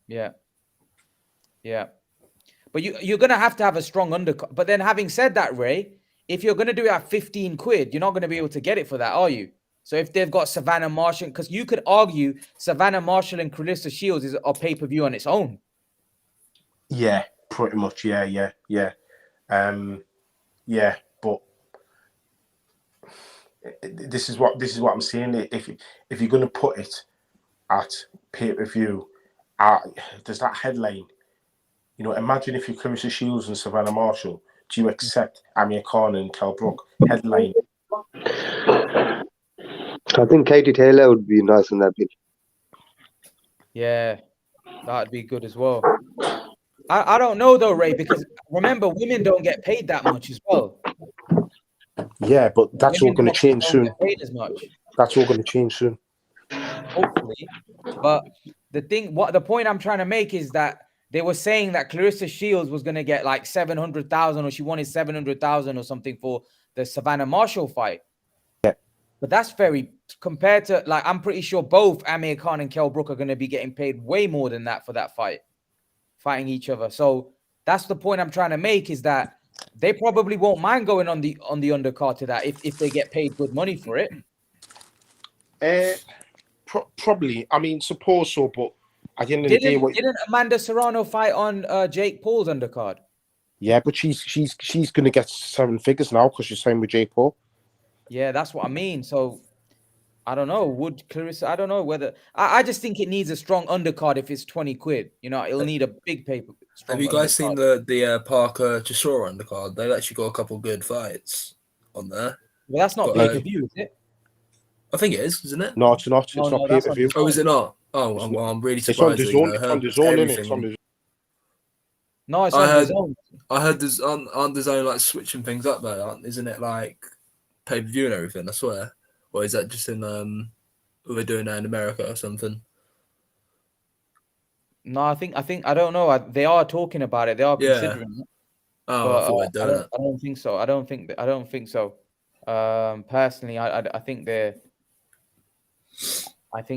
But you're going to have a strong undercard. But then having said that, Ray, if you're going to do it at 15 quid, you're not going to be able to get it for that, are you? So if they've got Savannah Marshall, because you could argue Savannah Marshall and Clarissa Shields is a pay-per-view on its own. Yeah, pretty much. Yeah. But this is what I'm saying. If you're going to put it at pay-per-view, does that headline? You know, imagine if you're Clarissa Shields and Savannah Marshall, do you accept Amir Khan and Kell Brook headline? I think Katie Taylor would be nice in that bit. Yeah, that'd be good as well. I don't know though, Ray, because remember, women don't get paid that much as well. Yeah, but that's all going to change soon. Paid as much. That's all going to change soon. Hopefully, but the point I'm trying to make is that they were saying that Clarissa Shields was going to get like 700,000, or she wanted 700,000 or something for the Savannah Marshall fight. Yeah. But that's very, compared to, like, I'm pretty sure both Amir Khan and Kell Brook are going to be getting paid way more than that for that fight, fighting each other. So that's the point I'm trying to make, is that they probably won't mind going on the undercard to that if they get paid good money for it. Probably. I mean, suppose so, but at the end of the day, didn't Amanda Serrano fight on Jake Paul's undercard? Yeah, but she's going to get 7 figures now because she's signed with Jake Paul. Yeah, that's what I mean. So I don't know. Would Clarissa? I don't know whether. I just think it needs a strong undercard. If it's 20 quid, it'll need a big paper. Have you guys seen the Parker Chisora undercard? They've actually got a couple good fights on there. Well, that's not pay per view, is it? I think it is, isn't it? No, it's not. It's not pay per view. Oh, is it not? Oh, well, I'm really surprised. It's on the zone, isn't it? No, it's I on heard- the zone. I heard there's aren't there's only like switching things up though, isn't it like pay per view and everything? I swear, or is that just in are they doing that in America or something? No, I think I don't know. They are talking about it. They are Yeah. considering it. Oh, But I thought they're doing it. I don't think so. I don't think so. Personally, I think they're.